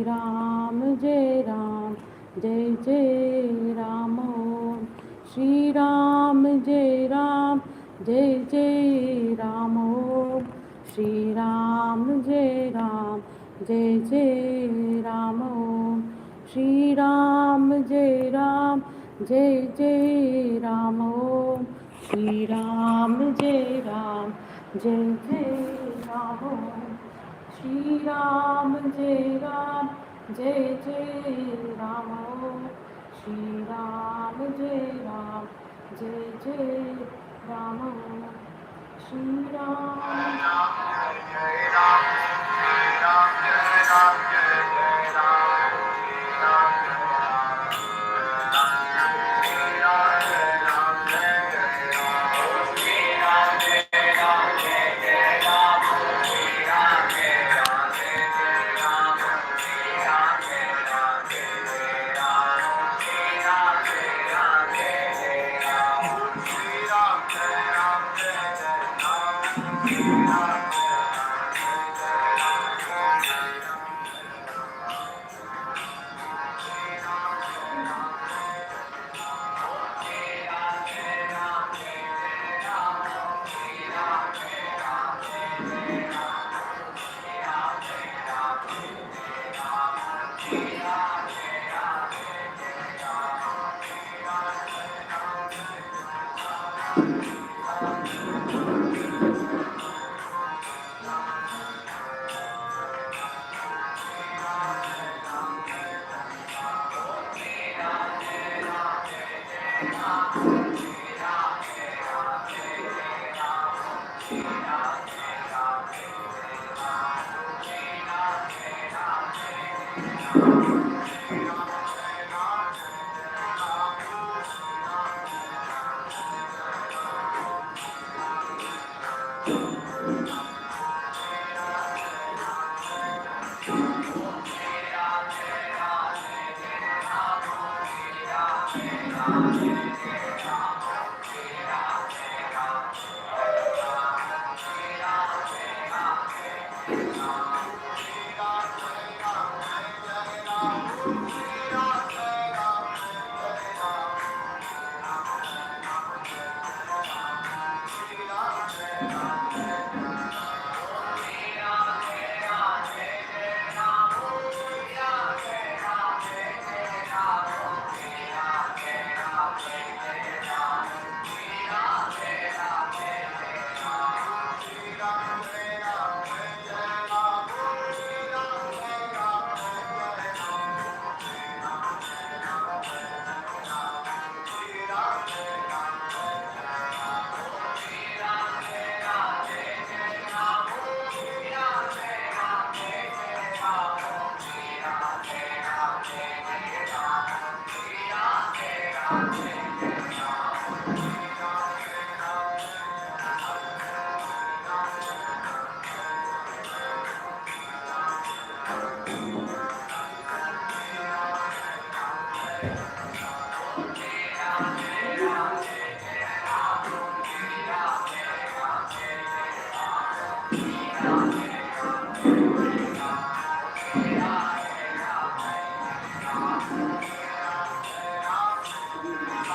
Ram Jai Ram Jai Jai Ram Om Shri Ram Jai Ram Jai Jai Ram Om Shri Ram Jai Ram Jai Jai Ram Om Shri Ram Jai Ram Jai Jai Ram Om Shri Ram Jai Ram Jai Jai Ram Om Shri Ram Jai Ram Jai Jai Ram Om Shri Ram Jai Ram Jai Jai Ram Om Shri Ram Jai Ram Jai Ram Jai Ram Jai Jai Ram Shri Ram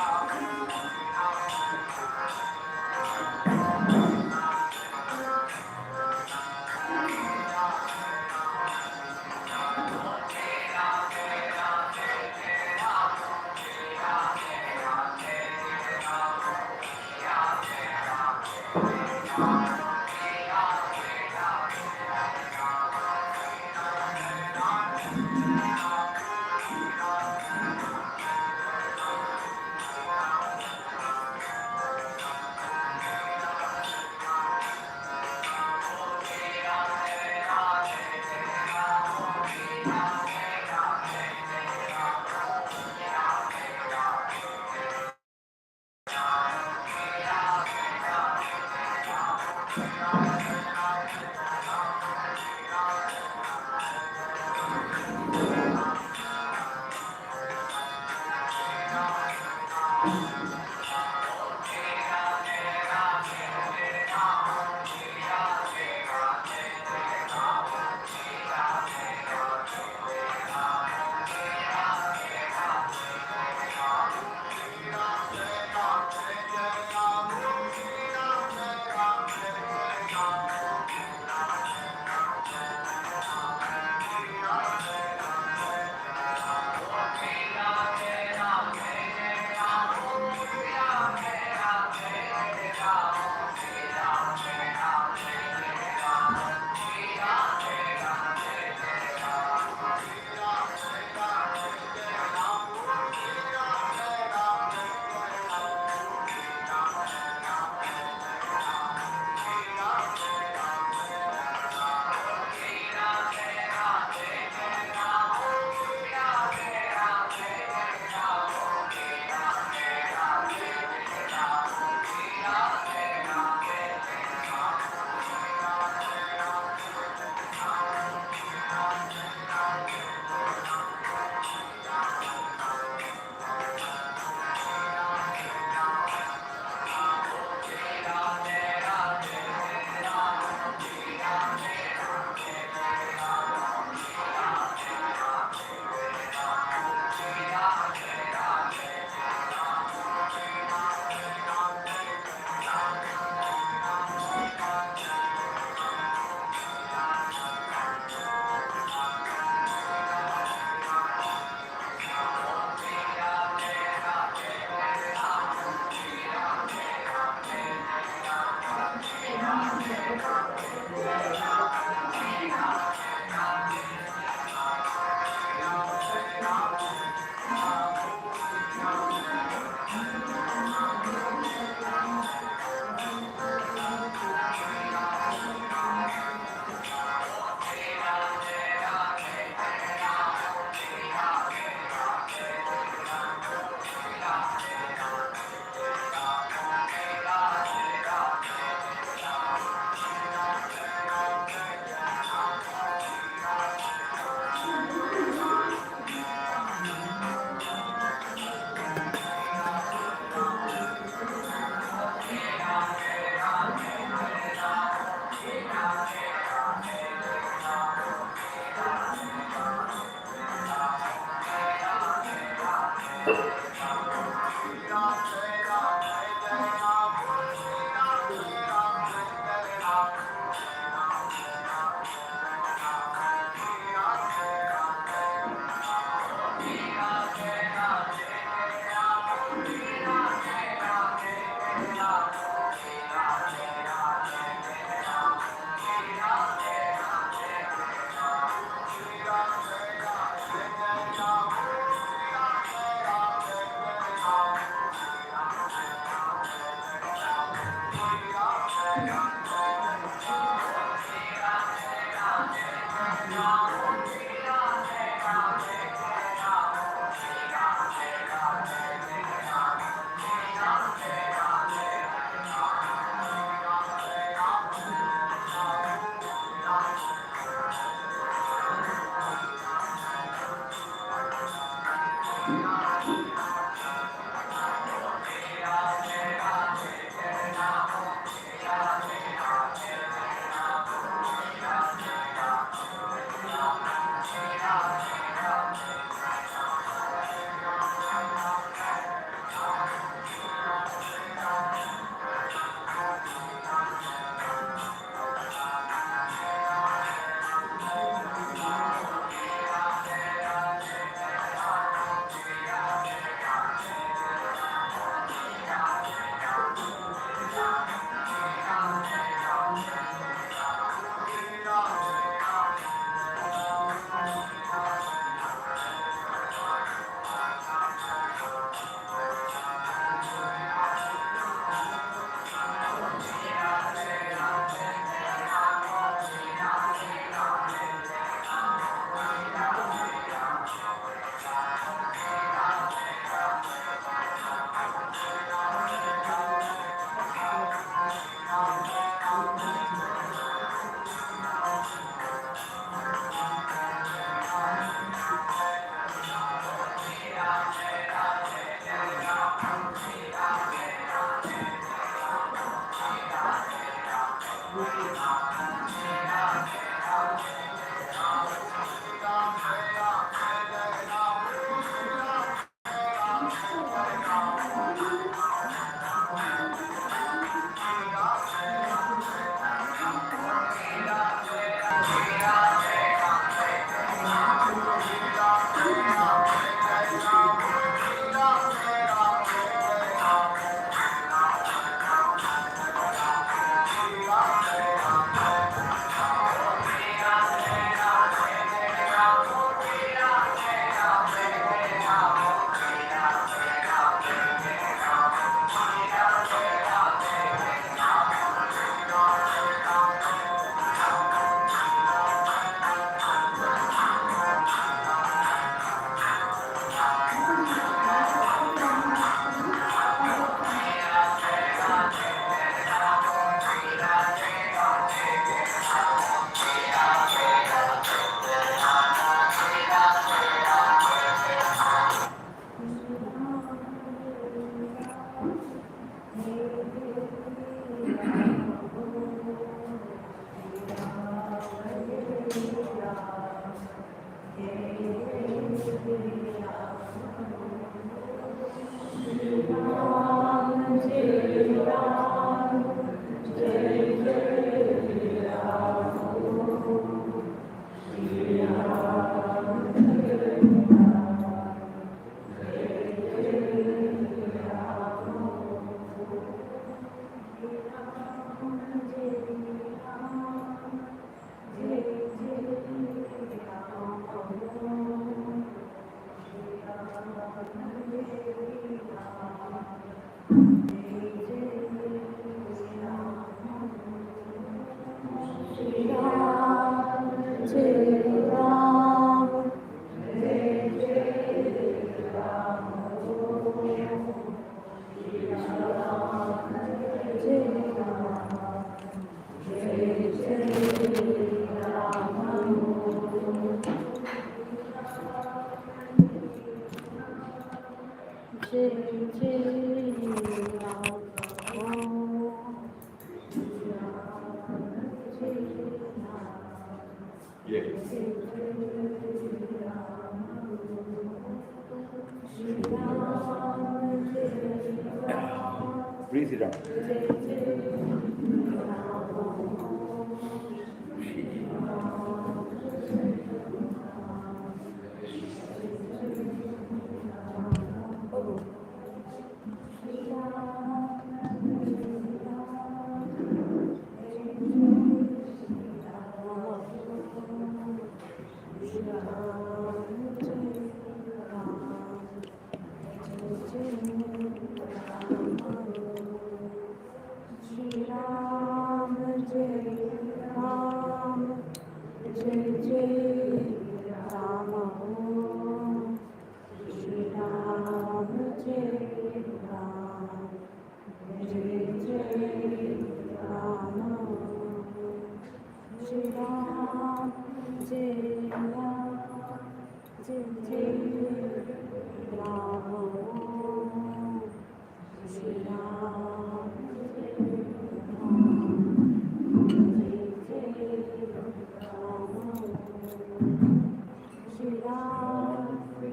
Please sit down.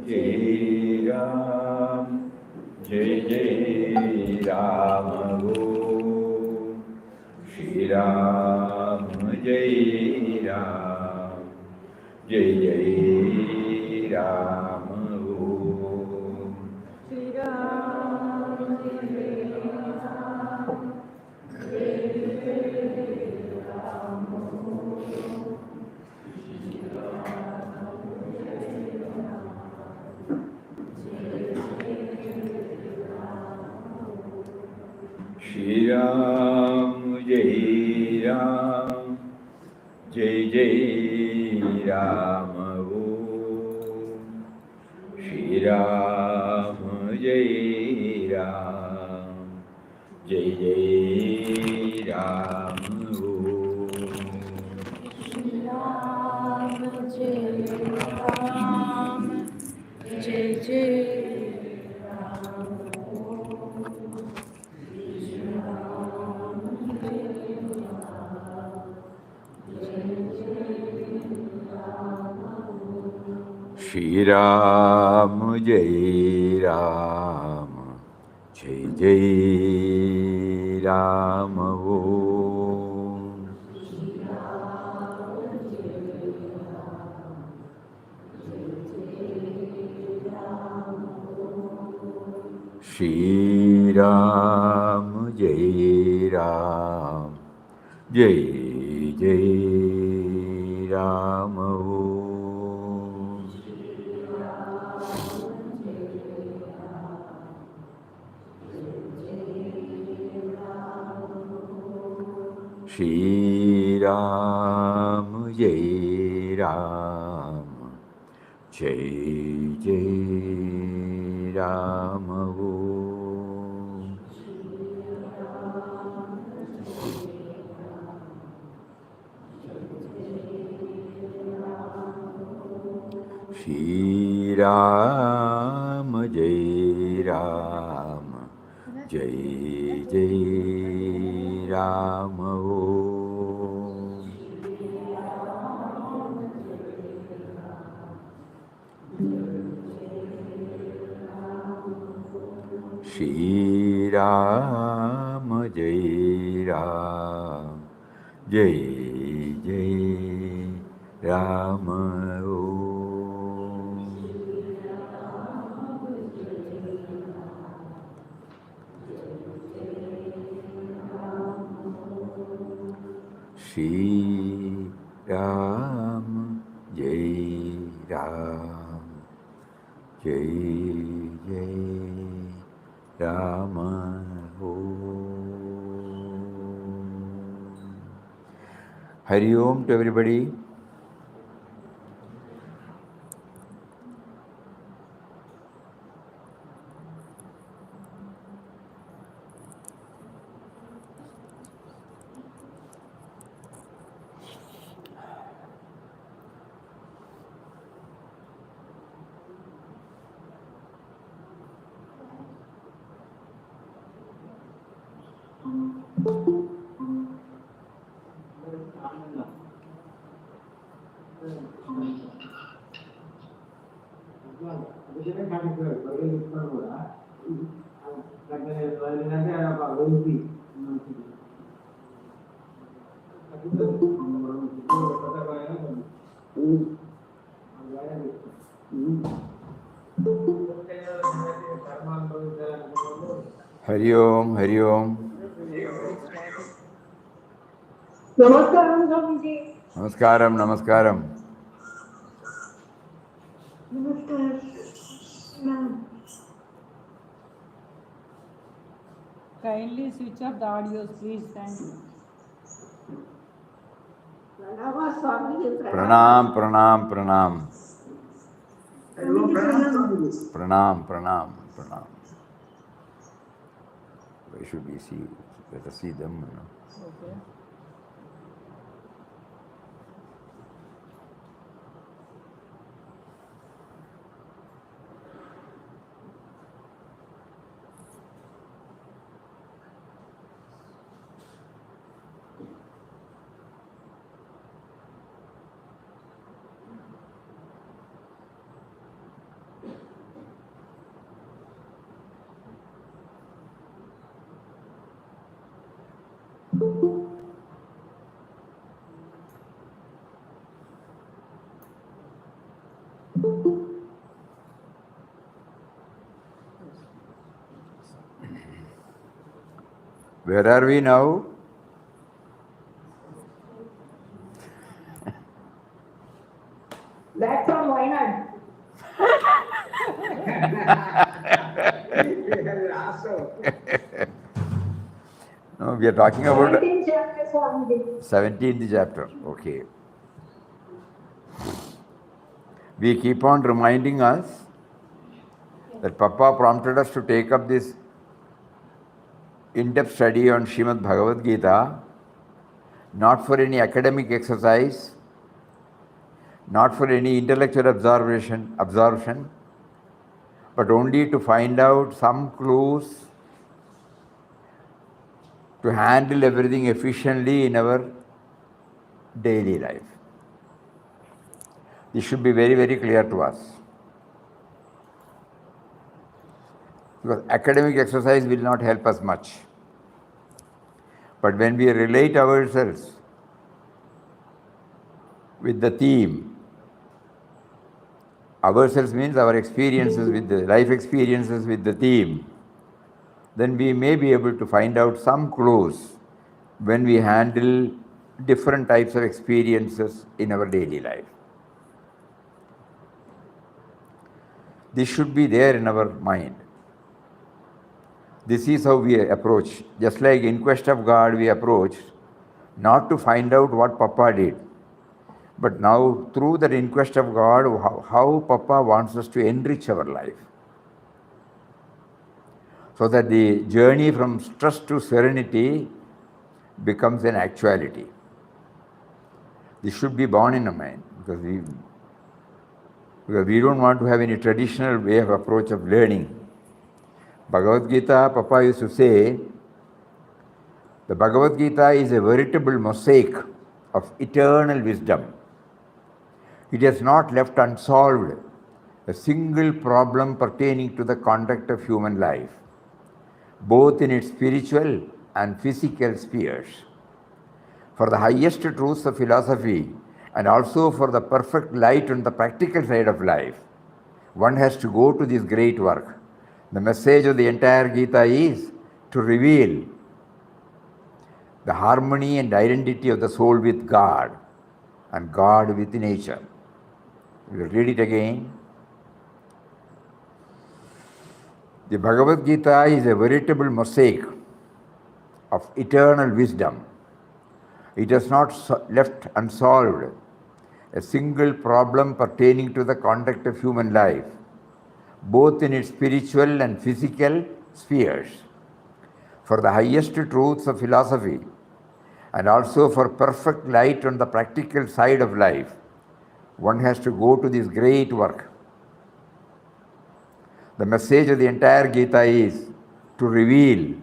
Jai Ram, Jai Jai Ram, Shri Ram, Jai Ram, Jai Jai Ram, Shri Ram, Shri Ram, Jai Ram, Jai Jai Ram, Shri Ram, Jai Ram, Jai Jai Ram, Shri Ram, Jai Ram, Jai Jai Shri Ram, Jai Ram, Jai Jai Ram, Shri Ram, Jai Ram, Jai Jai Ram, Shri Ram, Jai Ram, Jai Jai Ram, Shri Ram, Jai Ram, Jai Jai Ram, Shri Ram, Jai Ram, Jai Jai Ram, Shri Ram, Jai Ram, Jai Jai Ram, Hari Om to everybody. Hari Om, Hari Om. Namaskaram, Swamiji. Namaskaram, Namaskaram. Namaskar. Ma'am. Kindly switch off the audios, please. Thank you. Pranava, Swamiji. Pranam, Pranam, Pranam. Swamiji, Pranam. Pranam, Pranam, Pranam. Where should we see? Let us see them. Okay. Where are we now? Back from Wayanad. No, we are talking about 17th chapter, Swamiji. 17th chapter. Okay. We keep on reminding us that Papa prompted us to take up this in-depth study on Srimad Bhagavad Gita, not for any academic exercise, not for any intellectual absorption, but only to find out some clues to handle everything efficiently in our daily life. This should be very, very clear to us. Because academic exercise will not help us much. But when we relate ourselves with the theme, ourselves means our experiences with the life experiences with the theme, then we may be able to find out some clues when we handle different types of experiences in our daily life. This should be there in our mind. This is how we approach. Just like in Quest of God, we approach not to find out what Papa did, but now through that in Quest of God, how Papa wants us to enrich our life. So that the journey from stress to serenity becomes an actuality. This should be born in our mind, because we don't want to have any traditional way of approach of learning. Bhagavad Gita, Papa used to say, the Bhagavad Gita is a veritable mosaic of eternal wisdom. It has not left unsolved a single problem pertaining to the conduct of human life, both in its spiritual and physical spheres. For the highest truths of philosophy and also for the perfect light on the practical side of life, one has to go to this great work. The message of the entire Gita is to reveal the harmony and identity of the soul with God and God with nature. We will read it again. The Bhagavad Gita is a veritable mosaic of eternal wisdom. It has not left unsolved a single problem pertaining to the conduct of human life, both in its spiritual and physical spheres. For the highest truths of philosophy and also for perfect light on the practical side of life, one has to go to this great work. The message of the entire Gita is to reveal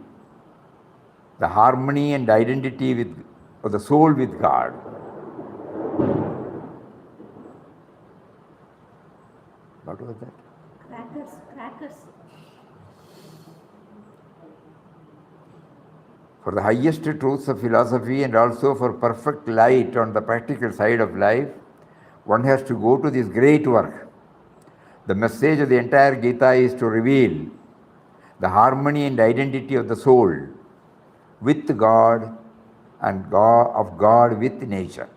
the harmony and identity of the soul with God. What was that? Crackers. For the highest truths of philosophy and also for perfect light on the practical side of life, one has to go to this great work. The message of the entire Gita is to reveal the harmony and identity of the soul with God and of God with nature.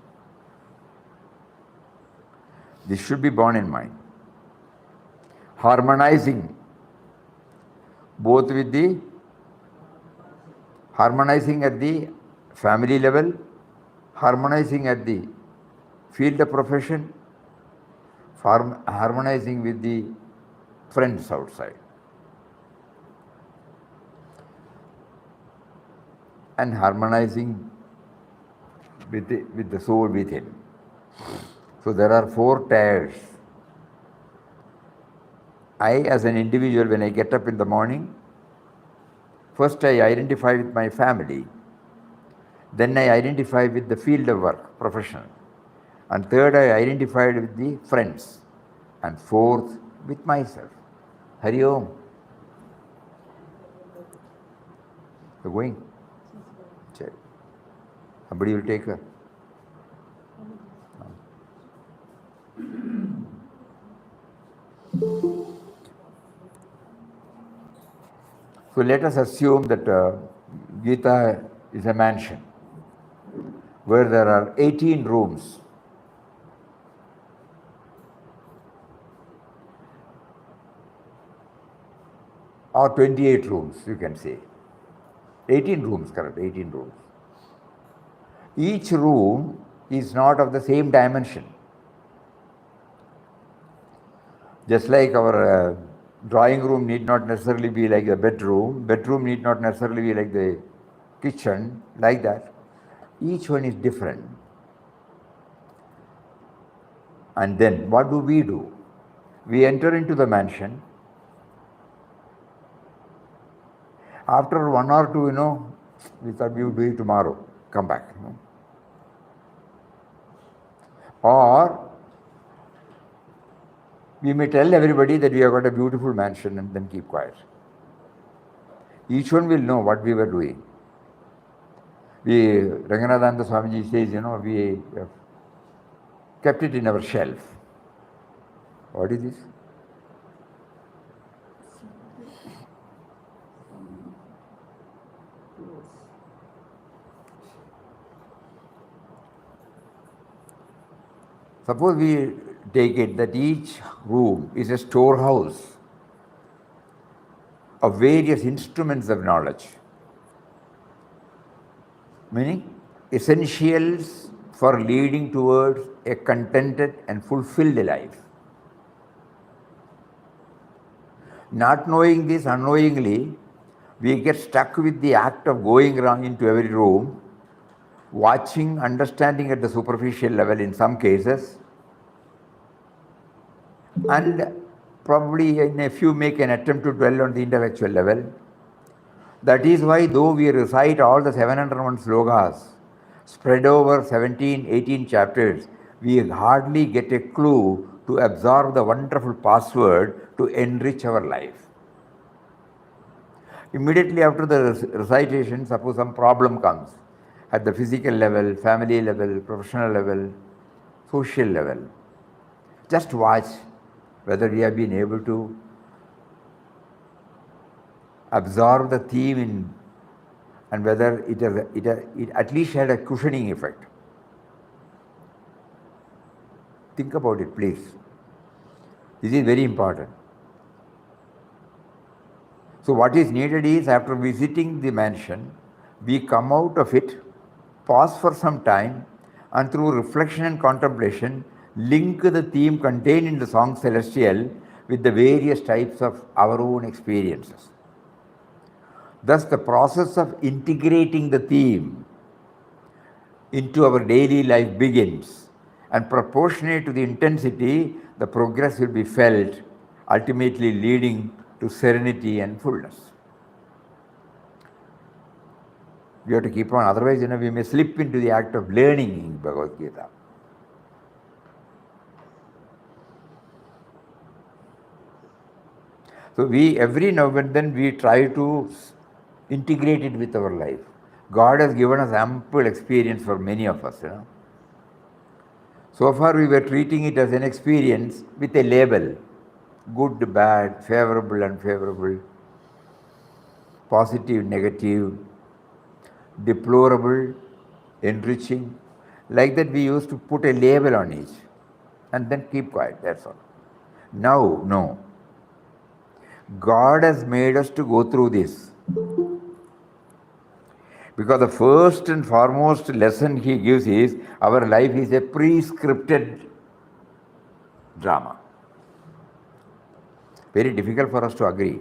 This should be borne in mind. Harmonizing harmonizing at the family level, harmonizing at the field of profession, harmonizing with the friends outside, and harmonizing with the soul within. So there are 4 tiers. I, as an individual, when I get up in the morning, first I identify with my family, then I identify with the field of work, profession, and third I identified with the friends, and fourth with myself. Hari Om. You're going? Check. Somebody will take her. So let us assume that Gita is a mansion where there are 18 rooms. Or 28 rooms, you can say. 18 rooms, correct, 18 rooms. Each room is not of the same dimension. Just like our drawing room need not necessarily be like the bedroom need not necessarily be like the kitchen, like that. Each one is different. And then what do? We enter into the mansion. After 1 or 2, we thought we would do it tomorrow, come back. Or we may tell everybody that we have got a beautiful mansion and then keep quiet. Each one will know what we were doing. Ranganathanandjii says, we have kept it in our shelf. What is this? Suppose we take it that each room is a storehouse of various instruments of knowledge, meaning essentials for leading towards a contented and fulfilled life. Not knowing this, unknowingly, we get stuck with the act of going around into every room, watching, understanding at the superficial level in some cases, and probably in a few make an attempt to dwell on the intellectual level. That is why, though we recite all the 701 slokas spread over 17, 18 chapters, we hardly get a clue to absorb the wonderful password to enrich our life. Immediately after the recitation, suppose some problem comes at the physical level, family level, professional level, social level. Just watch whether we have been able to absorb the theme and whether it at least had a cushioning effect. Think about it, please. This is very important. So what is needed is, after visiting the mansion, we come out of it, pause for some time, and through reflection and contemplation, link the theme contained in the song Celestial with the various types of our own experiences. Thus, the process of integrating the theme into our daily life begins, and proportionate to the intensity, the progress will be felt, ultimately leading to serenity and fullness. We have to keep on, otherwise, we may slip into the act of learning in Bhagavad Gita. So every now and then we try to integrate it with our life. God has given us ample experience for many of us. So far we were treating it as an experience with a label: good, bad, favorable, unfavorable, positive, negative, deplorable, enriching. Like that we used to put a label on each and then keep quiet, that's all. Now, no. God has made us to go through this. Because the first and foremost lesson he gives is our life is a pre-scripted drama. Very difficult for us to agree.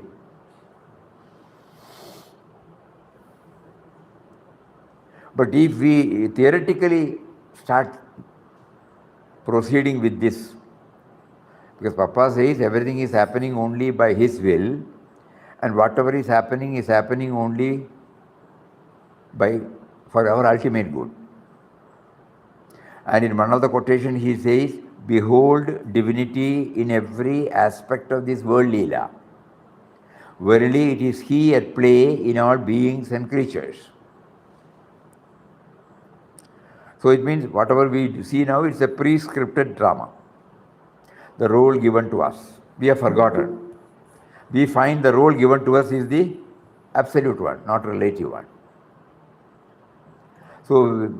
But if we theoretically start proceeding with this, because Papa says everything is happening only by his will, and whatever is happening only for our ultimate good. And in one of the quotations he says, behold divinity in every aspect of this world leela. Verily it is he at play in all beings and creatures. So it means whatever we see now, it's a pre-scripted drama. The role given to us. We have forgotten. We find the role given to us is the absolute one, not relative one. So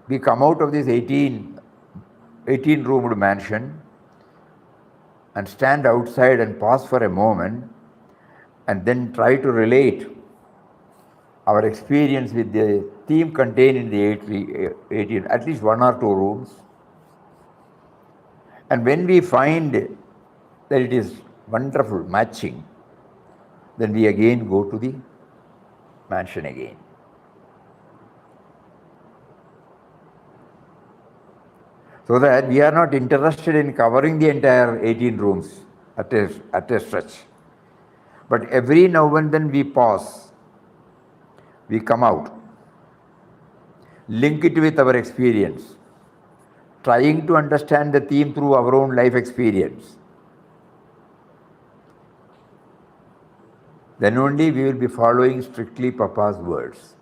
we come out of this 18-roomed mansion and stand outside and pause for a moment and then try to relate our experience with the theme contained in the 18, at least 1 or 2 rooms. And when we find that it is wonderful matching, then we again go to the mansion again. So that we are not interested in covering the entire 18 rooms at a stretch. But every now and then we pause, we come out, link it with our experience, trying to understand the theme through our own life experience. Then only we will be following strictly Papa's words.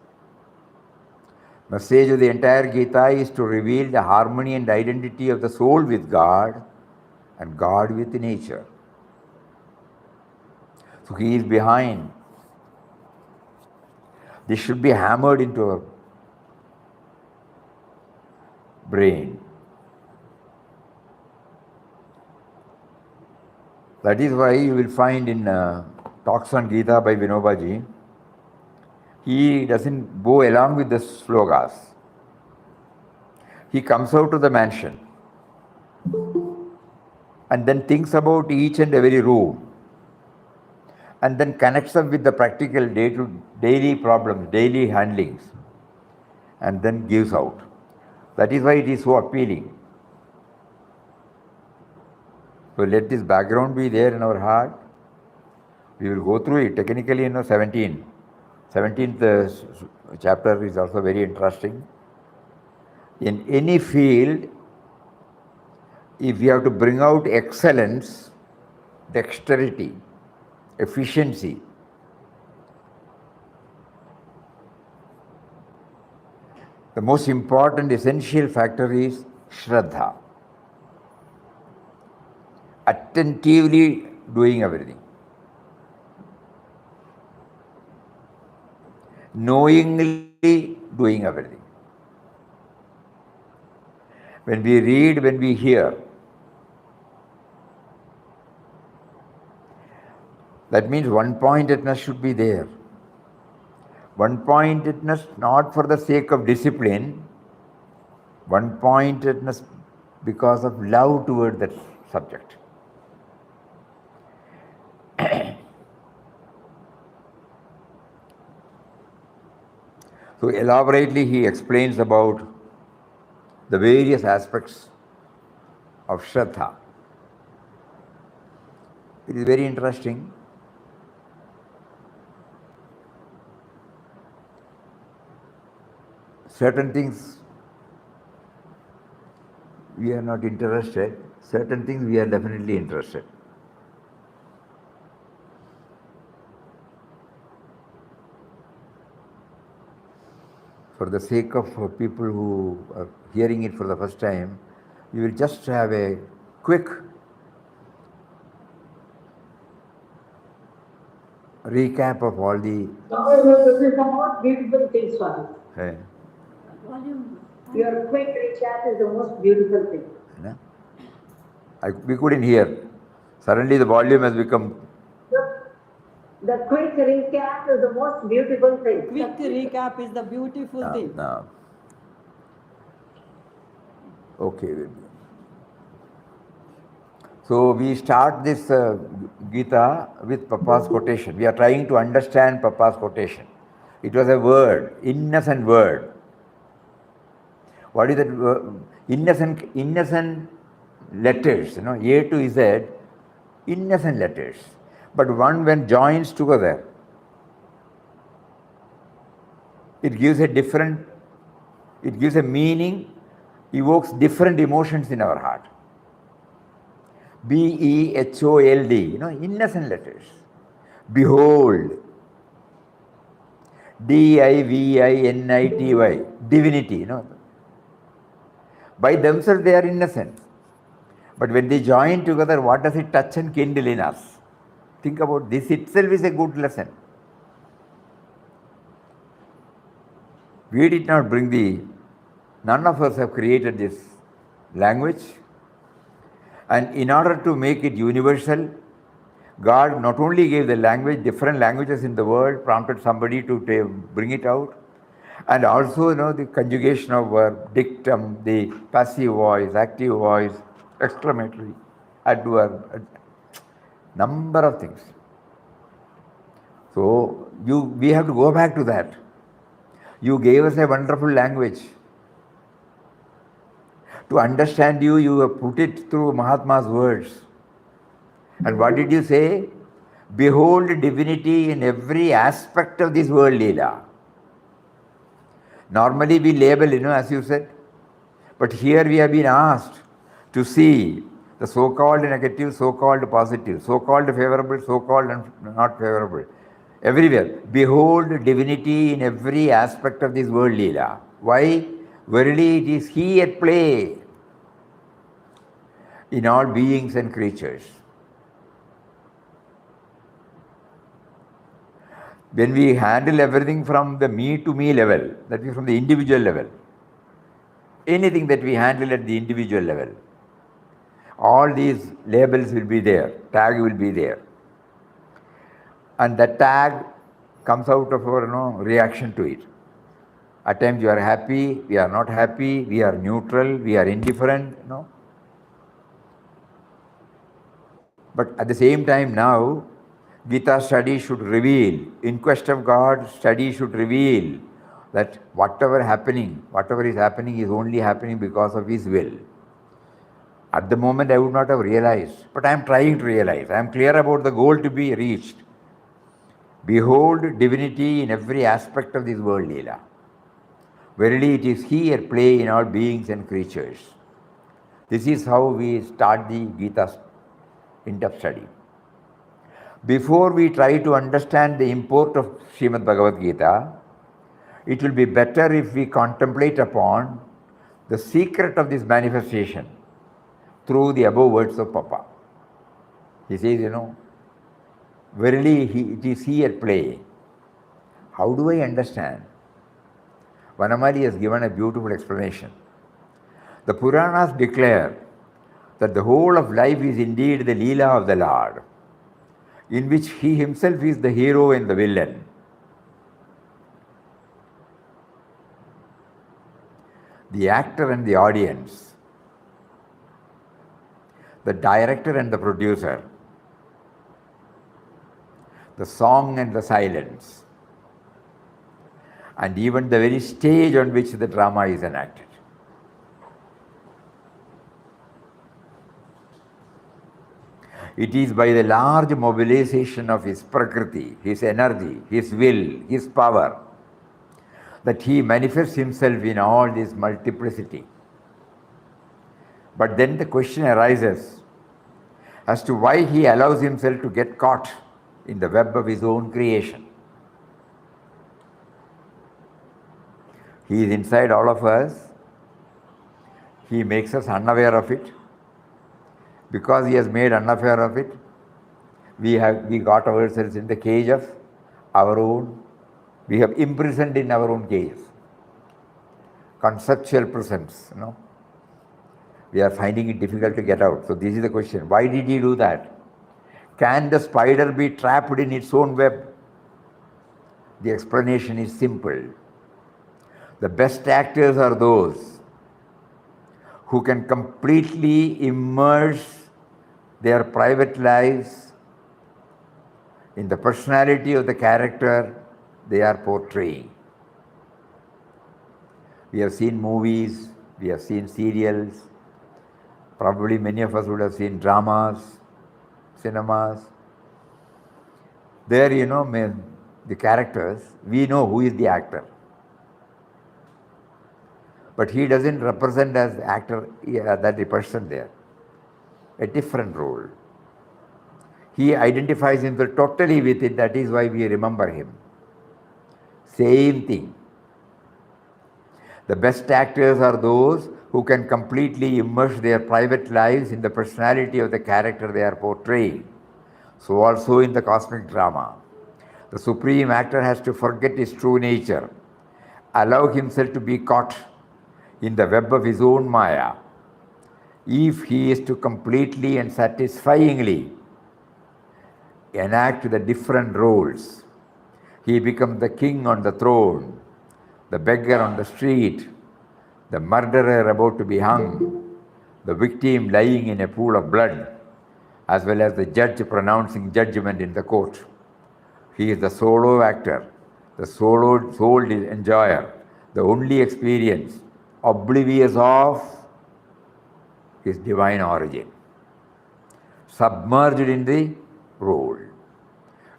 Message of the entire Gita is to reveal the harmony and identity of the soul with God and God with nature. So he is behind. This should be hammered into our brain. That is why you will find in Talks on Gita by Vinobaji, he doesn't go along with the slogas. He comes out to the mansion and then thinks about each and every room and then connects them with the practical daily problems, daily handlings, and then gives out. That is why it is so appealing. So let this background be there in our heart. We will go through it. Technically, 17th chapter is also very interesting. In any field, if we have to bring out excellence, dexterity, efficiency, the most important essential factor is shraddha. Attentively doing everything. Knowingly doing everything. When we read, when we hear, that means one-pointedness should be there. One-pointedness not for the sake of discipline, one-pointedness because of love toward that subject. So elaborately he explains about the various aspects of shraddha. It is very interesting. Certain things we are not interested, certain things we are definitely interested. for the sake of people who are hearing it for the first time, we will just have a quick recap of all the. This is the most beautiful thing, Swami. Hey, Volume. Your quick recap is the most beautiful thing. no? We couldn't hear. Suddenly the volume has become. The quick recap is the most beautiful thing. Quick recap is the beautiful thing. No. Okay. So we start this Gita with Papa's quotation. We are trying to understand Papa's quotation. It was a word, innocent word. What is that word? Innocent letters, A to Z, innocent letters. But one when joins together, it gives a meaning, evokes different emotions in our heart. BEHOLD, innocent letters. Behold. DIVINITY, divinity, By themselves they are innocent. But when they join together, what does it touch and kindle in us? Think about this itself is a good lesson. We did not none of us have created this language. And in order to make it universal, God not only gave the language, different languages in the world, prompted somebody to bring it out, and also, the conjugation of verb, dictum, the passive voice, active voice, exclamatory, adverb, number of things. So we have to go back to that. You gave us a wonderful language. To understand you, you have put it through Mahatma's words. And what did you say? Behold divinity in every aspect of this world, leela. Normally we label, as you said. But here we have been asked to see the so-called negative, so-called positive, so-called favorable, so-called not favorable. Everywhere. Behold divinity in every aspect of this world, leela. Why? Verily it is He at play in all beings and creatures. When we handle everything from the me to me level, that is from the individual level, anything that we handle at the individual level, all these labels will be there, tag will be there. And that tag comes out of our reaction to it. At times you are happy, we are not happy, we are neutral, we are indifferent, But at the same time now, Gita study should reveal, in quest of God, study should reveal that whatever is happening is only happening because of His will. At the moment I would not have realized, but I am trying to realize. I am clear about the goal to be reached. Behold divinity in every aspect of this world, leela. Verily it is He at play in all beings and creatures. This is how we start the Gita in-depth study. Before we try to understand the import of Srimad Bhagavad Gita, it will be better if we contemplate upon the secret of this manifestation through the above words of Papa. He says, verily it is He at play. How do I understand? Vanamali has given a beautiful explanation. The Puranas declare that the whole of life is indeed the leela of the Lord, in which He Himself is the hero and the villain. The actor and the audience, the director and the producer, the song and the silence, and even the very stage on which the drama is enacted. It is by the large mobilization of His Prakriti, His energy, His will, His power, that He manifests Himself in all this multiplicity. But then the question arises as to why He allows Himself to get caught in the web of His own creation. He is inside all of us. He makes us unaware of it. Because he has made unaware of it, we got ourselves in the cage of our own. We have imprisoned in our own cages. Conceptual presence, We are finding it difficult to get out. So this is the question. Why did he do that? Can the spider be trapped in its own web? The explanation is simple. The best actors are those who can completely immerse their private lives in the personality of the character they are portraying. We have seen movies, we have seen serials, probably many of us would have seen dramas, cinemas. There, the characters, we know who is the actor. But he doesn't represent as the actor, that the person there. A different role. He identifies himself totally with it, that is why we remember him. Same thing. The best actors are those who can completely immerse their private lives in the personality of the character they are portraying. So also in the cosmic drama, the supreme actor has to forget his true nature, allow himself to be caught in the web of his own Maya. If he is to completely and satisfyingly enact the different roles, he becomes the king on the throne, the beggar on the street, the murderer about to be hung, the victim lying in a pool of blood, as well as the judge pronouncing judgment in the court. He is the solo actor, the sole enjoyer, the only experience, oblivious of his divine origin, submerged in the role.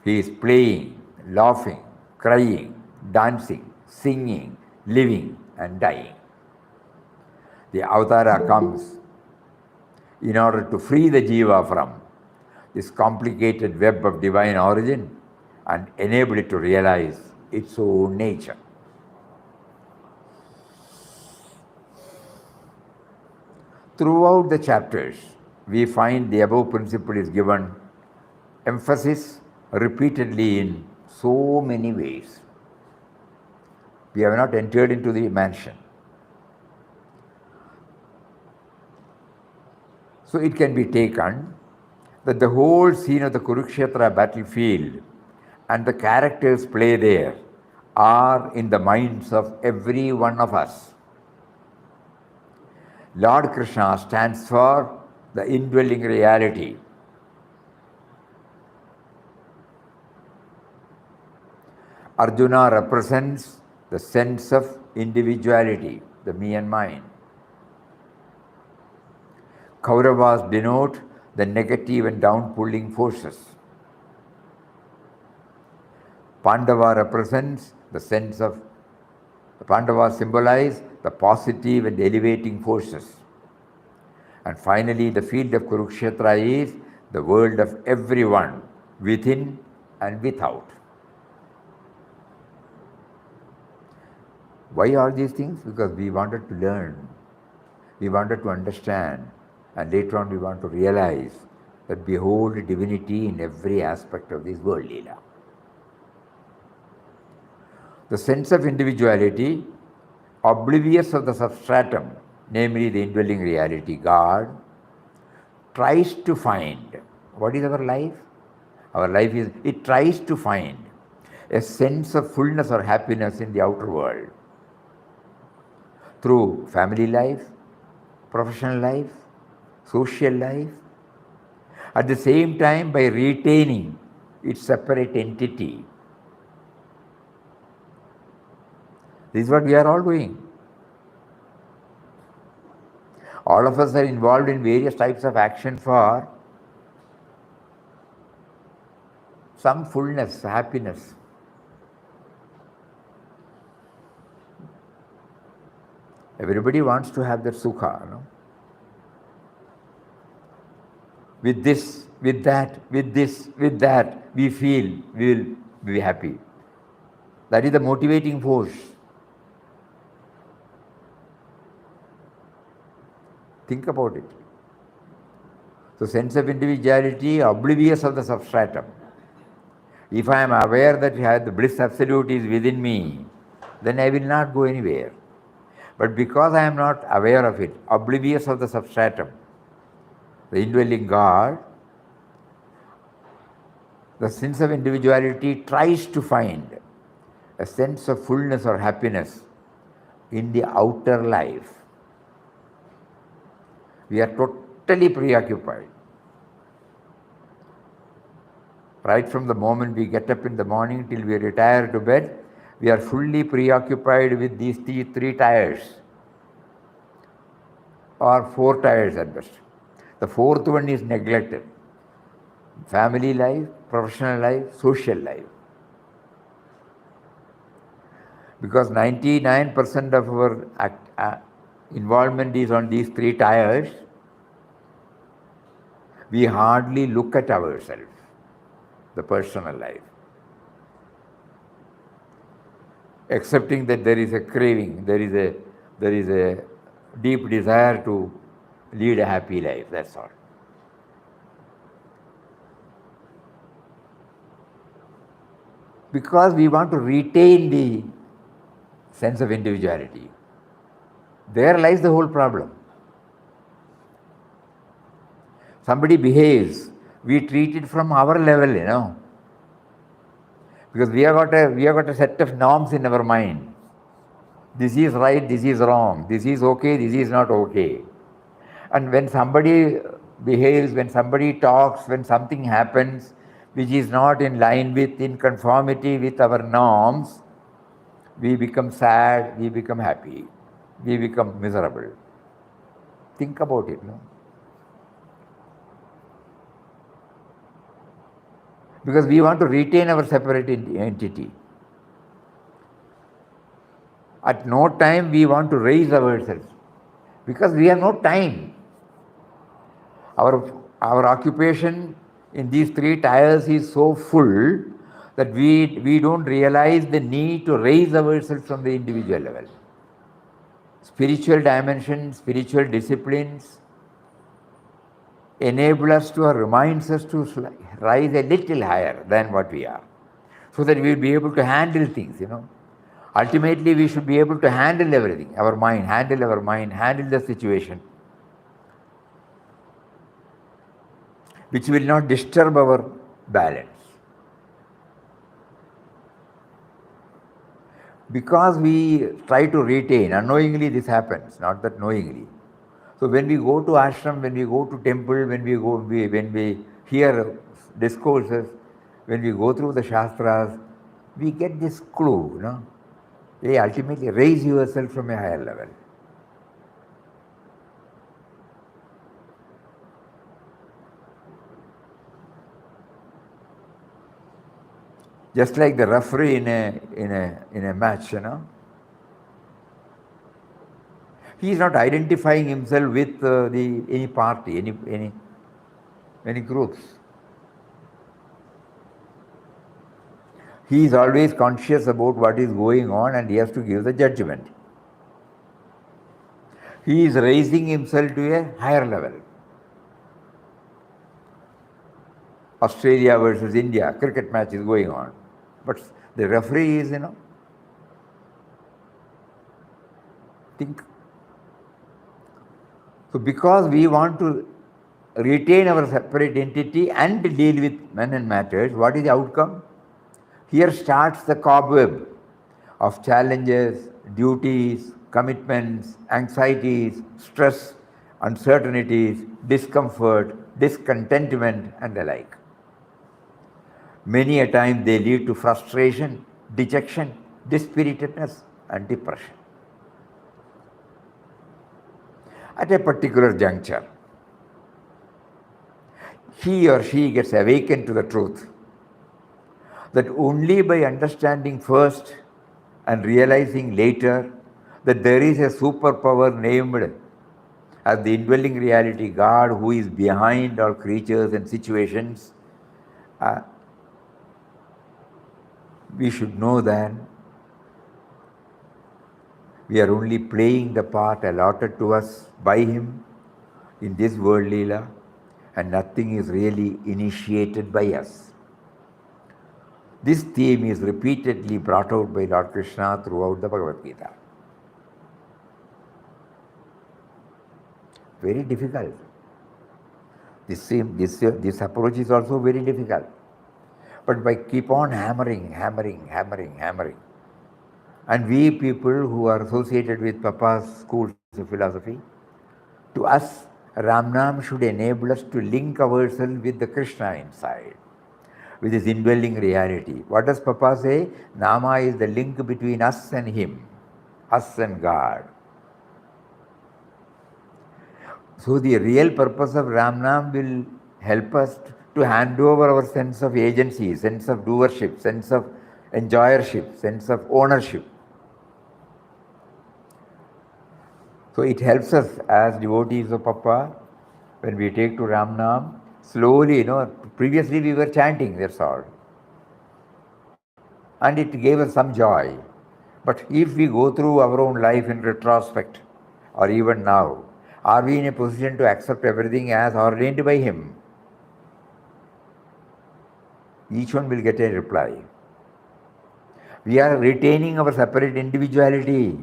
He is playing, laughing, crying, dancing, singing, living and dying. The avatara comes in order to free the jiva from this complicated web of divine origin and enable it to realize its own nature. Throughout the chapters, we find the above principle is given emphasis repeatedly in so many ways. We have not entered into the mansion. So it can be taken that the whole scene of the Kurukshetra battlefield and the characters play there are in the minds of every one of us. Lord Krishna stands for the indwelling reality. Arjuna represents the sense of individuality, the me and mine. Kauravas denote the negative and down-pulling forces. Pandava represents the sense of, the Pandavas symbolize the positive and elevating forces. And finally, the field of Kurukshetra is the world of everyone, within and without. Why all these things? Because we wanted to learn, we wanted to understand, and later on we want to realize that behold divinity in every aspect of this world, leela. The sense of individuality, oblivious of the substratum, namely the indwelling reality, God, tries to find, what is our life? Our life is, it tries to find a sense of fullness or happiness in the outer world through family life, professional life, social life, at the same time by retaining its separate entity. This is what we are all doing. All of us are involved in various types of action for some fullness, happiness. Everybody wants to have that sukha, no? With this, with that, with this, with that, we feel we will be happy. That is the motivating force. Think about it. So sense of individuality, oblivious of the substratum. If I am aware that the bliss absolute is within me, then I will not go anywhere. But because I am not aware of it, oblivious of the substratum, the indwelling God, the sense of individuality tries to find a sense of fullness or happiness in the outer life. We are totally preoccupied. Right from the moment we get up in the morning till we retire to bed, we are fully preoccupied with these three tires, or 4 tires at best. The fourth one is neglected. Family life, professional life, social life. Because 99% of our involvement is on these 3 tires, we hardly look at ourselves, the personal life. Accepting that there is a craving, there is a deep desire to lead a happy life, that's all. Because we want to retain the sense of individuality. There lies the whole problem. Somebody behaves, we treat it from our level, because we have got a set of norms in our mind. This is right, this is wrong, this is okay, this is not okay. And when somebody behaves, when somebody talks, when something happens which is not in line with, in conformity with our norms, we become sad, we become happy, we become miserable. Think about it, no? Because we want to retain our separate entity. At no time we want to raise ourselves, because we have no time. Our occupation in these 3 tires is so full that we don't realize the need to raise ourselves from the individual level. Spiritual dimensions, spiritual disciplines enable us to, or reminds us to rise a little higher than what we are, so that we will be able to handle things. Ultimately, we should be able to handle everything, handle the situation, which will not disturb our balance. Because we try to retain, unknowingly this happens, not that knowingly. So when we go to ashram, when we go to temple, when we hear discourses, when we go through the shastras, we get this clue, They ultimately raise yourself from a higher level. Just like the referee in a match, he is not identifying himself with any party, any groups. He is always conscious about what is going on, and he has to give the judgment. He is raising himself to a higher level. Australia versus India, cricket match is going on. But the referee is, think. So because we want to retain our separate entity and deal with men and matters, what is the outcome? Here starts the cobweb of challenges, duties, commitments, anxieties, stress, uncertainties, discomfort, discontentment, and the like. Many a time they lead to frustration, dejection, dispiritedness, and depression. At a particular juncture, he or she gets awakened to the truth that only by understanding first and realizing later that there is a superpower named as the indwelling reality, God, who is behind all creatures and situations, we should know that we are only playing the part allotted to us by Him, in this world leela, and nothing is really initiated by us. This theme is repeatedly brought out by Lord Krishna throughout the Bhagavad Gita. Very difficult. This approach is also very difficult. But by keep on hammering, and we people who are associated with Papa's schools of philosophy, to us, Ramnam should enable us to link ourselves with the Krishna inside, with his indwelling reality. What does Papa say? Nama is the link between us and him, us and God. So the real purpose of Ramnam will help us to hand over our sense of agency, sense of doership, sense of enjoyership, sense of ownership. So it helps us as devotees of Papa when we take to Ramnam, slowly, previously we were chanting, that's all. And it gave us some joy. But if we go through our own life in retrospect, or even now, are we in a position to accept everything as ordained by him? Each one will get a reply. We are retaining our separate individuality.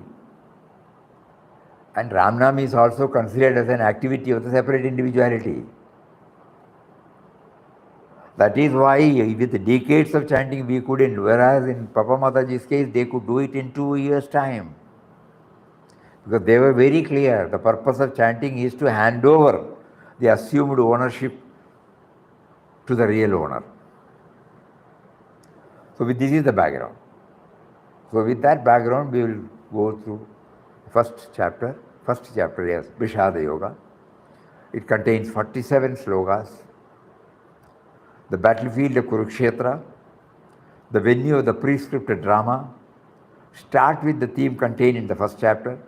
And Ramnam is also considered as an activity of the separate individuality. That is why with decades of chanting we couldn't, whereas in Papa Mataji's case they could do it in 2 years' time. Because they were very clear, the purpose of chanting is to hand over the assumed ownership to the real owner. So this is the background. So with that background we will go through first chapter, yes, Vishada Yoga. It contains 47 slokas. The battlefield of Kurukshetra, the venue of the prescripted drama, start with the theme contained in the first chapter.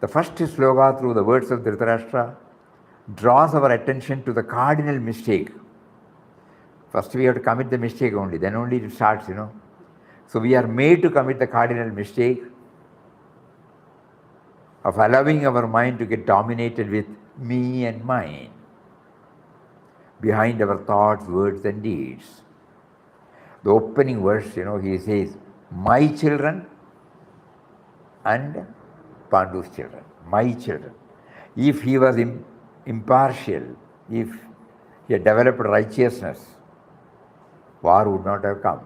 The first sloka, through the words of Dhritarashtra, draws our attention to the cardinal mistake. First we have to commit the mistake only, then only it starts, So we are made to commit the cardinal mistake of allowing our mind to get dominated with me and mine behind our thoughts, words and deeds. The opening verse, he says, my children and Pandu's children, my children. If he was impartial, if he had developed righteousness, war would not have come.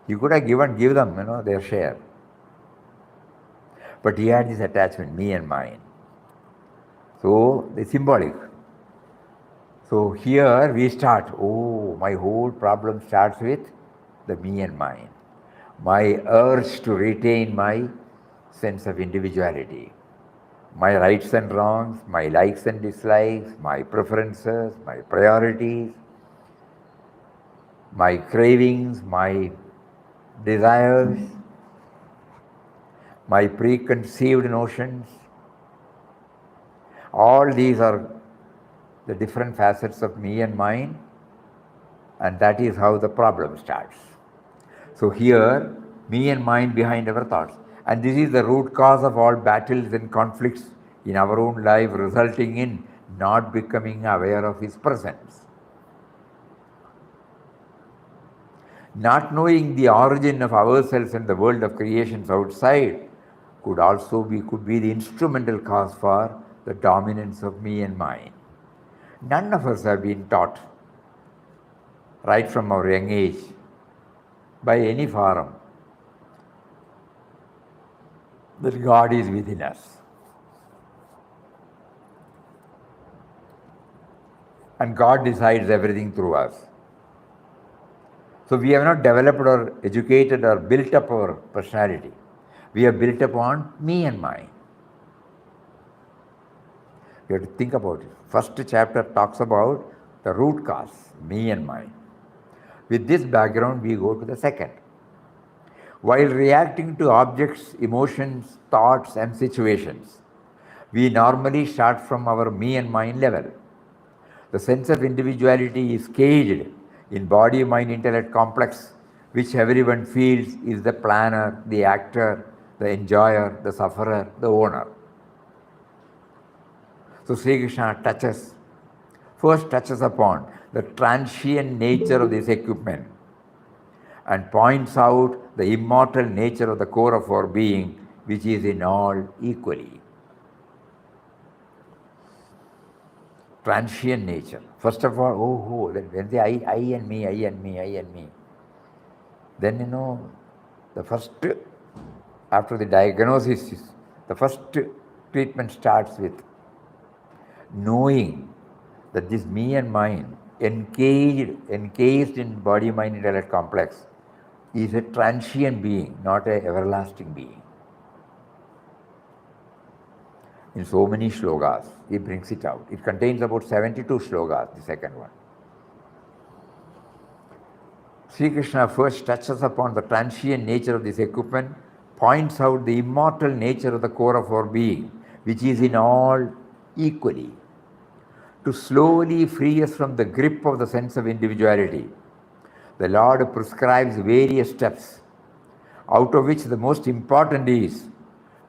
He could have give them, their share. But he had this attachment, me and mine. So, the symbolic. So here we start, my whole problem starts with the me and mine. My urge to retain my sense of individuality. My rights and wrongs, my likes and dislikes, my preferences, my priorities, my cravings, my desires, my preconceived notions. All these are the different facets of me and mine, and that is how the problem starts. So here, me and mine behind our thoughts. And this is the root cause of all battles and conflicts in our own life, resulting in not becoming aware of his presence. Not knowing the origin of ourselves and the world of creations outside could be the instrumental cause for the dominance of me and mine. None of us have been taught, right from our young age, by any forum, that God is within us. And God decides everything through us. So we have not developed or educated or built up our personality. We have built upon me and mine. You have to think about it. First chapter talks about the root cause, me and mine. With this background, we go to the second. While reacting to objects, emotions, thoughts and situations, we normally start from our me and mind level. The sense of individuality is caged in body-mind intellect complex, which everyone feels is the planner, the actor, the enjoyer, the sufferer, the owner. So Sri Krishna first touches upon the transient nature of this equipment and points out the immortal nature of the core of our being, which is in all equally. Transient nature. First of all, then when they I and me, I and me, I and me. Then the first, after the diagnosis, the first treatment starts with knowing that this me and mine, encased in body-mind intellect complex, is a transient being, not an everlasting being. In so many shlokas, he brings it out. It contains about 72 shlokas, the second one. Sri Krishna first touches upon the transient nature of this equipment, points out the immortal nature of the core of our being, which is in all equally, to slowly free us from the grip of the sense of individuality. The Lord prescribes various steps, out of which the most important is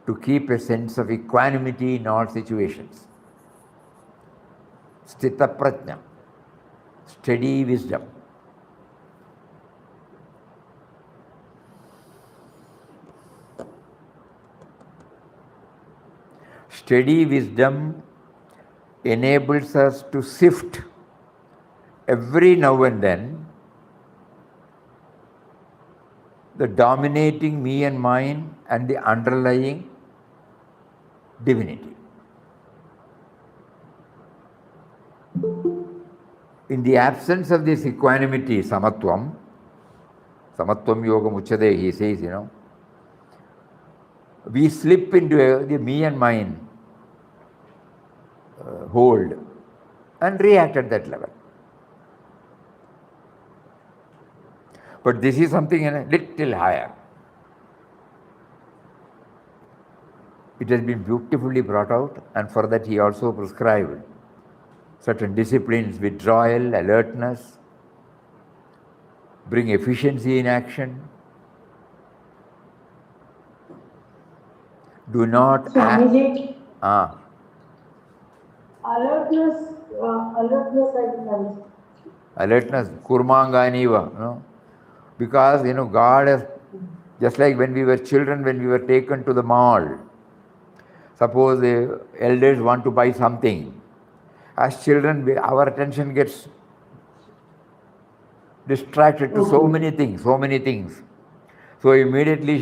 to keep a sense of equanimity in all situations. Sthita prajna, steady wisdom. Steady wisdom enables us to sift every now and then the dominating me and mine and the underlying divinity. In the absence of this equanimity, samatvam yogam uchade, he says, we slip into the me and mine hold and react at that level. But this is something a little higher. It has been beautifully brought out, and for that he also prescribed certain disciplines: withdrawal, alertness, bring efficiency in action. Do not Swamiji, act. alertness, I didn't understand. Alertness, kurmanganiva, because God has, just like when we were children, when we were taken to the mall, suppose the elders want to buy something. As children, our attention gets distracted to so many things. So immediately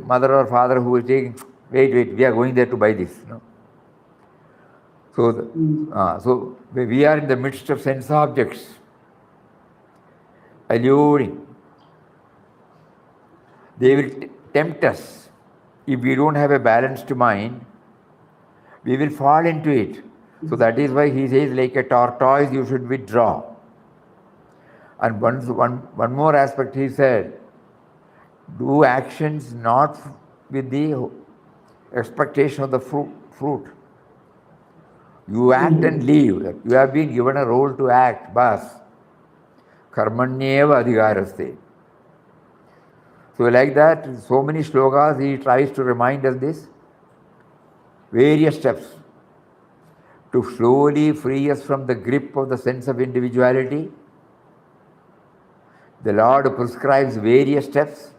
mother or father who is taking, wait, we are going there to buy this. So we are in the midst of sense objects, alluring. They will tempt us. If we don't have a balanced mind, we will fall into it. So that is why he says, like a tortoise, you should withdraw. And one more aspect he said, do actions not with the expectation of the fruit. You act and leave. You have been given a role to act, bas. Karmanyeva adhikaraste. So like that, so many shlokas, he tries to remind us this. Various steps to slowly free us from the grip of the sense of individuality. The Lord prescribes various steps,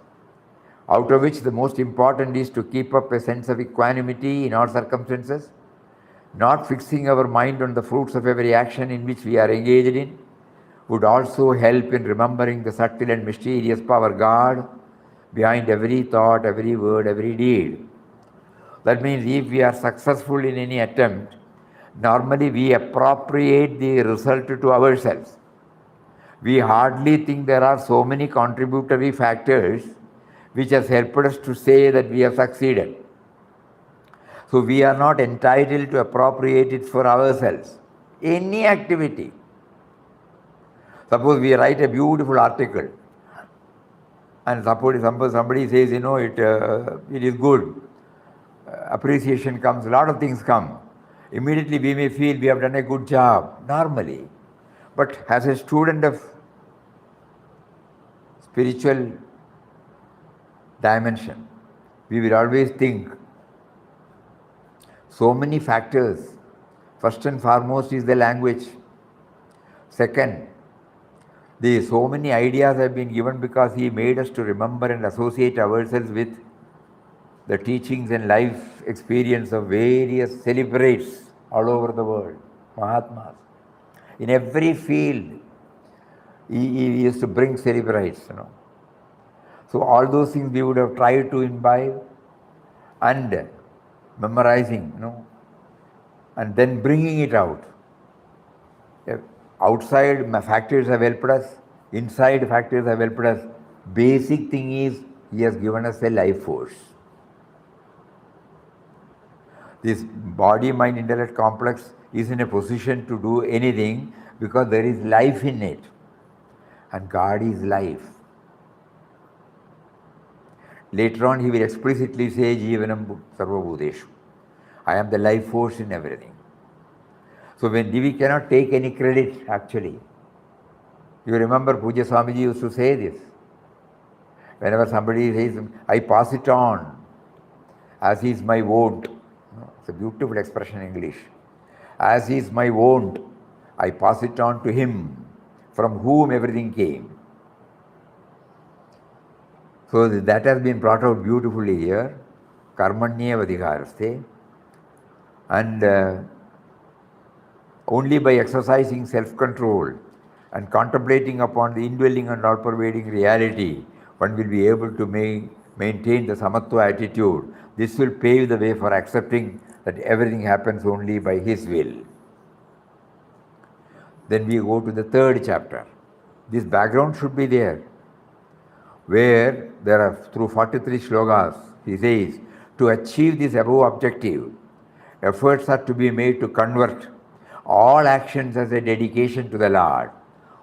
out of which the most important is to keep up a sense of equanimity in all circumstances, not fixing our mind on the fruits of every action in which we are engaged in, would also help in remembering the subtle and mysterious power God behind every thought, every word, every deed. That means if we are successful in any attempt, normally we appropriate the result to ourselves. We hardly think there are so many contributory factors which has helped us to say that we have succeeded. So we are not entitled to appropriate it for ourselves. Any activity. Suppose we write a beautiful article, and suppose somebody says, it is good. Appreciation comes, a lot of things come. Immediately we may feel we have done a good job, normally. But as a student of spiritual dimension, we will always think so many factors First and foremost is the language. Second, the so many ideas have been given because he made us to remember and associate ourselves with the teachings and life experience of various celebrates all over the world, Mahatmas. In every field, he used to bring celebrates, So all those things we would have tried to imbibe and memorizing, and then bringing it out. Outside factors have helped us, inside factors have helped us. Basic thing is he has given us a life force. This body, mind, intellect complex is in a position to do anything because there is life in it. And God is life. Later on, he will explicitly say, Jivanam Sarvabhuteshu. I am the life force in everything. So when we cannot take any credit, actually. You remember Puja Swamiji used to say this. Whenever somebody says, I pass it on, as is my wont. It's a beautiful expression in English. As is my wont, I pass it on to him, from whom everything came. So that has been brought out beautifully here. Karmanyeva adhikaraste. And only by exercising self-control and contemplating upon the indwelling and all-pervading reality, one will be able to maintain the samatva attitude. This will pave the way for accepting that everything happens only by his will. Then we go to the third chapter. This background should be there, where there are, through 43 shlokas, he says, to achieve this above objective, efforts are to be made to convert all actions as a dedication to the Lord,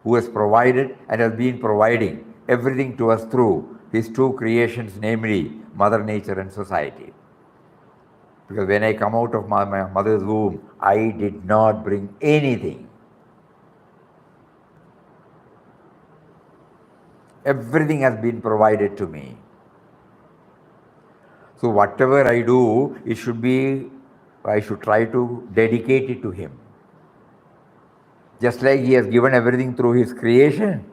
who has provided and has been providing everything to us through his two creations, namely Mother Nature and society. Because when I come out of my mother's womb, I did not bring anything. Everything has been provided to me. So whatever I do, I should try to dedicate it to him. Just like he has given everything through his creation,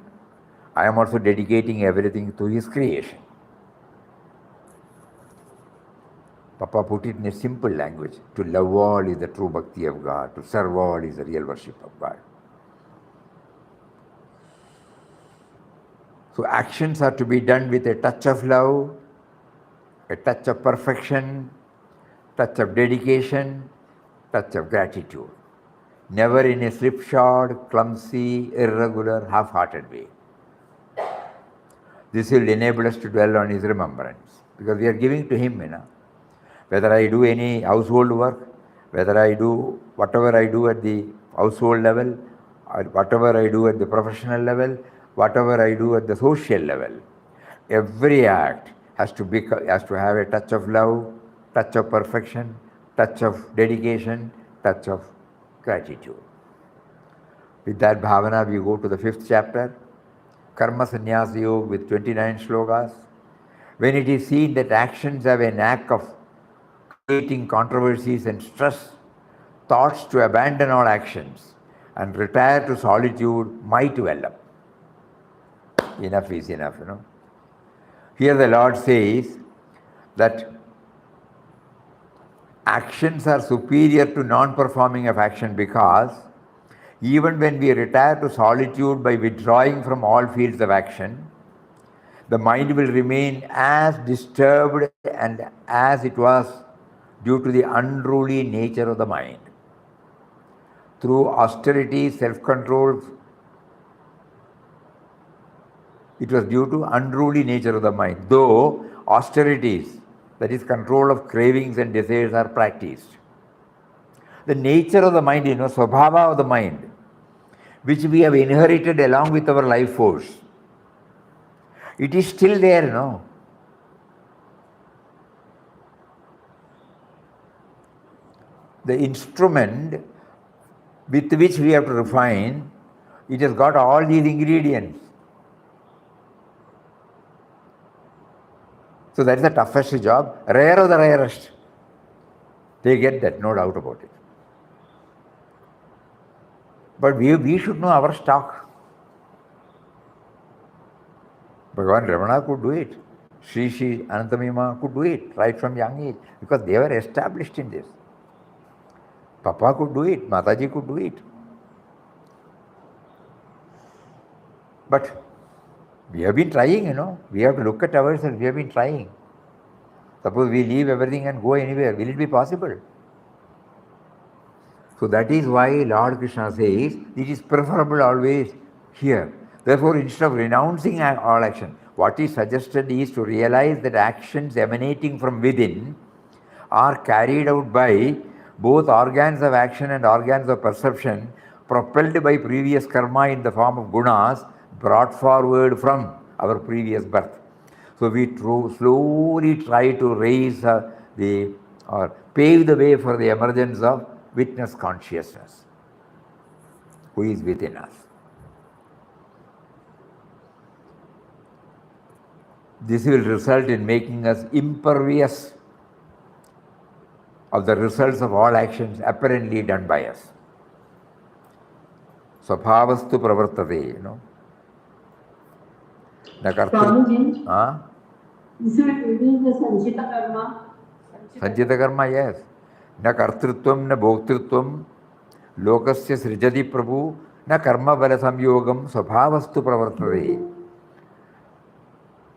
I am also dedicating everything to his creation. Papa put it in a simple language. To love all is the true bhakti of God. To serve all is the real worship of God. So actions are to be done with a touch of love, a touch of perfection, touch of dedication, touch of gratitude. Never in a slipshod, clumsy, irregular, half-hearted way. This will enable us to dwell on his remembrance, because we are giving to him, Whether I do any household work, whether I do whatever I do at the household level, or whatever I do at the professional level, whatever I do at the social level, every act has to have a touch of love, touch of perfection, touch of dedication, touch of gratitude. With that bhavana, we go to the 5th chapter, Karma Sannyasa Yoga, with 29 shlokas. When it is seen that actions have a knack of creating controversies and stress, thoughts to abandon all actions and retire to solitude might well up. Enough is enough, Here the Lord says that actions are superior to non-performing of action, because even when we retire to solitude by withdrawing from all fields of action, the mind will remain as disturbed and as it was due to the unruly nature of the mind. Through austerity, self-control, it was due to unruly nature of the mind. Though austerities, that is control of cravings and desires, are practiced, the nature of the mind, swabhava of the mind, which we have inherited along with our life force, it is still there, The instrument with which we have to refine, it has got all these ingredients. So that is the toughest job, rare of the rarest. They get that, no doubt about it. But we should know our stock. Bhagavan Ramana could do it. Sri Anantamima could do it right from young age because they were established in this. Papa could do it, Mataji could do it. But we have been trying, we have to look at ourselves, we have been trying. Suppose we leave everything and go anywhere, will it be possible? So that is why Lord Krishna says, it is preferable always here. Therefore, instead of renouncing all action, what is suggested is to realize that actions emanating from within are carried out by both organs of action and organs of perception, propelled by previous karma in the form of gunas, brought forward from our previous birth. So we slowly try to raise or pave the way for the emergence of witness consciousness, who is within us. This will result in making us impervious of the results of all actions apparently done by us. Swabhavastu pravartate, Swamiji, Huh? is it within the Sanchita karma? Sanchita karma, yes. Na kartrutvam, na bhoktrutvam, lokasya srijati prabhu, na karma bala samyogam, swabhavastu pravartate.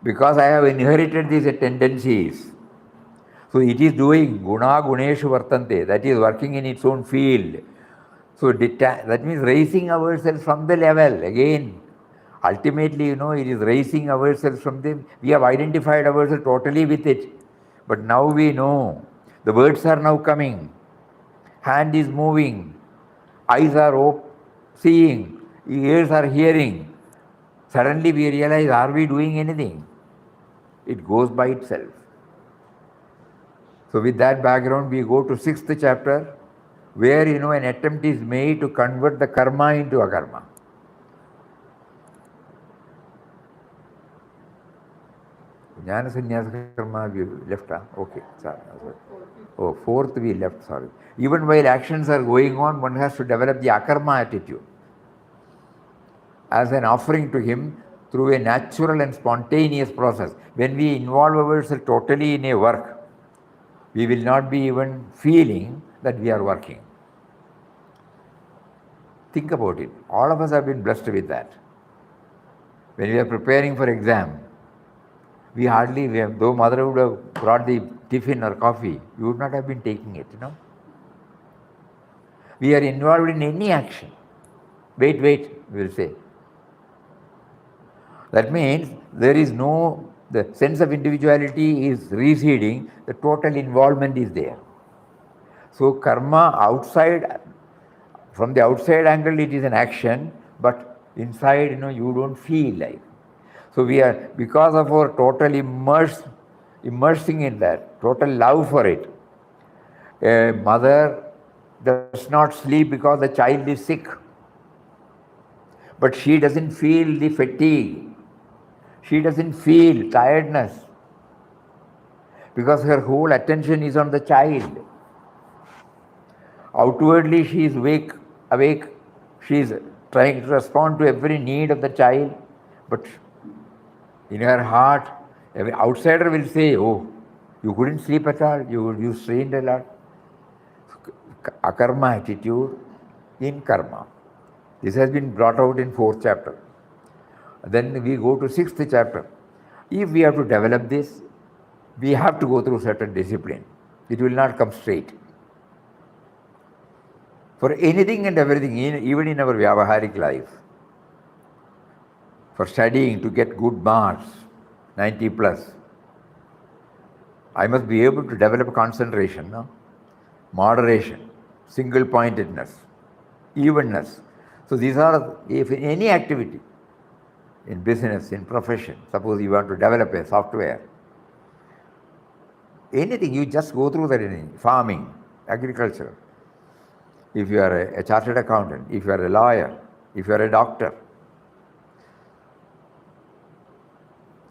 Because I have inherited these tendencies, so it is doing guna guneshu vartante, that is working in its own field. So that means raising ourselves from the level again. Ultimately, it is raising ourselves from them. We have identified ourselves totally with it. But now we know. The words are now coming. Hand is moving. Eyes are seeing. Ears are hearing. Suddenly we realize, are we doing anything? It goes by itself. So with that background, we go to 6th chapter, where, an attempt is made to convert the karma into akarma. Jnana Sannyasa karma we left, okay, sorry. Oh, 4th we left, sorry. Even while actions are going on, one has to develop the akarma attitude as an offering to him through a natural and spontaneous process. When we involve ourselves totally in a work, we will not be even feeling that we are working. Think about it. All of us have been blessed with that. When we are preparing for exam, though mother would have brought the tiffin or coffee, we would not have been taking it, We are involved in any action. Wait, we will say. That means there is the sense of individuality is receding, the total involvement is there. So karma from the outside angle it is an action, but inside, you don't feel like. So we are, because of our total immersing in that, total love for it. A mother does not sleep because the child is sick, but she doesn't feel the fatigue. She doesn't feel tiredness because her whole attention is on the child. Outwardly she is awake, she is trying to respond to every need of the child, but in her heart, every outsider will say, oh, you couldn't sleep at all, you strained a lot. Akarma attitude in karma. This has been brought out in 4th chapter. Then we go to 6th chapter. If we have to develop this, we have to go through certain discipline. It will not come straight. For anything and everything, even in our vyavaharik life, for studying to get good marks, 90 plus, I must be able to develop concentration, moderation, single-pointedness, evenness. So these are, if in any activity, in business, in profession, suppose you want to develop a software, anything, you just go through that, farming, agriculture. If you are a chartered accountant, if you are a lawyer, if you are a doctor,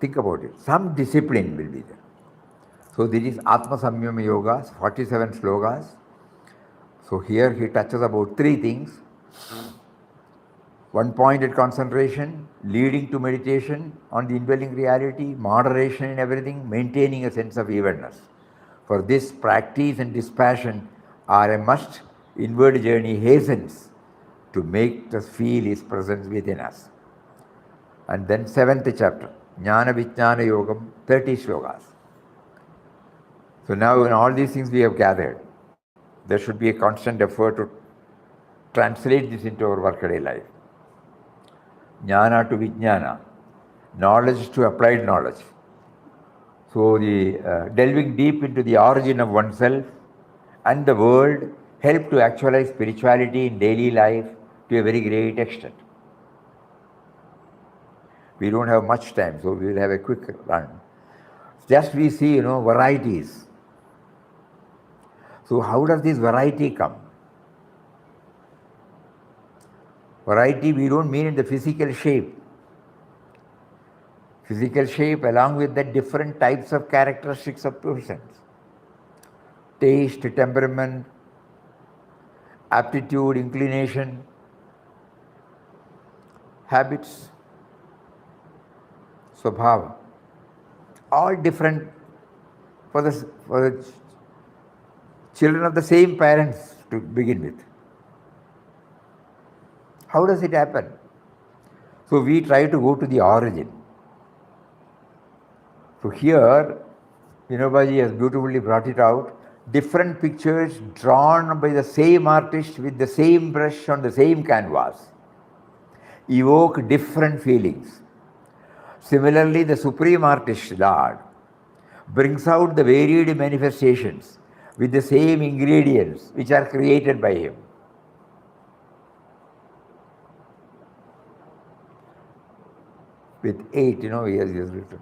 think about it. Some discipline will be there. So this is Atma Samyama Yogas, 47 slogas. So here he touches about 3 things. one-pointed concentration, leading to meditation on the indwelling reality, moderation in everything, maintaining a sense of evenness. For this, practice and dispassion are a must. Inward journey hastens to make us feel His presence within us. And then 7th chapter, Jnana Vijnana Yogam, 30 shlokas. So now in all these things we have gathered, there should be a constant effort to translate this into our workaday life. Jnana to Vijnana, knowledge to applied knowledge. So the delving deep into the origin of oneself and the world help to actualize spirituality in daily life to a very great extent. We don't have much time, so we will have a quick run. Just we see, varieties. So how does this variety come? Variety we don't mean in the physical shape. Physical shape along with the different types of characteristics of persons. Taste, temperament, aptitude, inclination, habits, swabhava. All different for the children of the same parents to begin with. How does it happen? So we try to go to the origin. So here, Vinobaji has beautifully brought it out. Different pictures drawn by the same artist with the same brush on the same canvas evoke different feelings. Similarly, the Supreme Artist, Lord, brings out the varied manifestations with the same ingredients which are created by Him. With 8, he has written.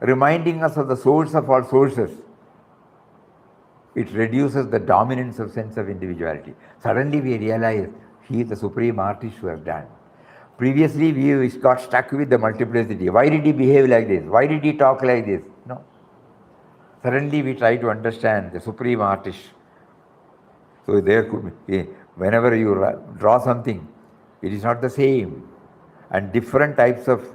Reminding us of the source of all sources, it reduces the dominance of sense of individuality. Suddenly we realize He is the Supreme Artist who has done. Previously we got stuck with the multiplicity. Why did He behave like this? Why did He talk like this? No. Suddenly we try to understand the Supreme Artist. So there could be, whenever you draw something, it is not the same. And different types of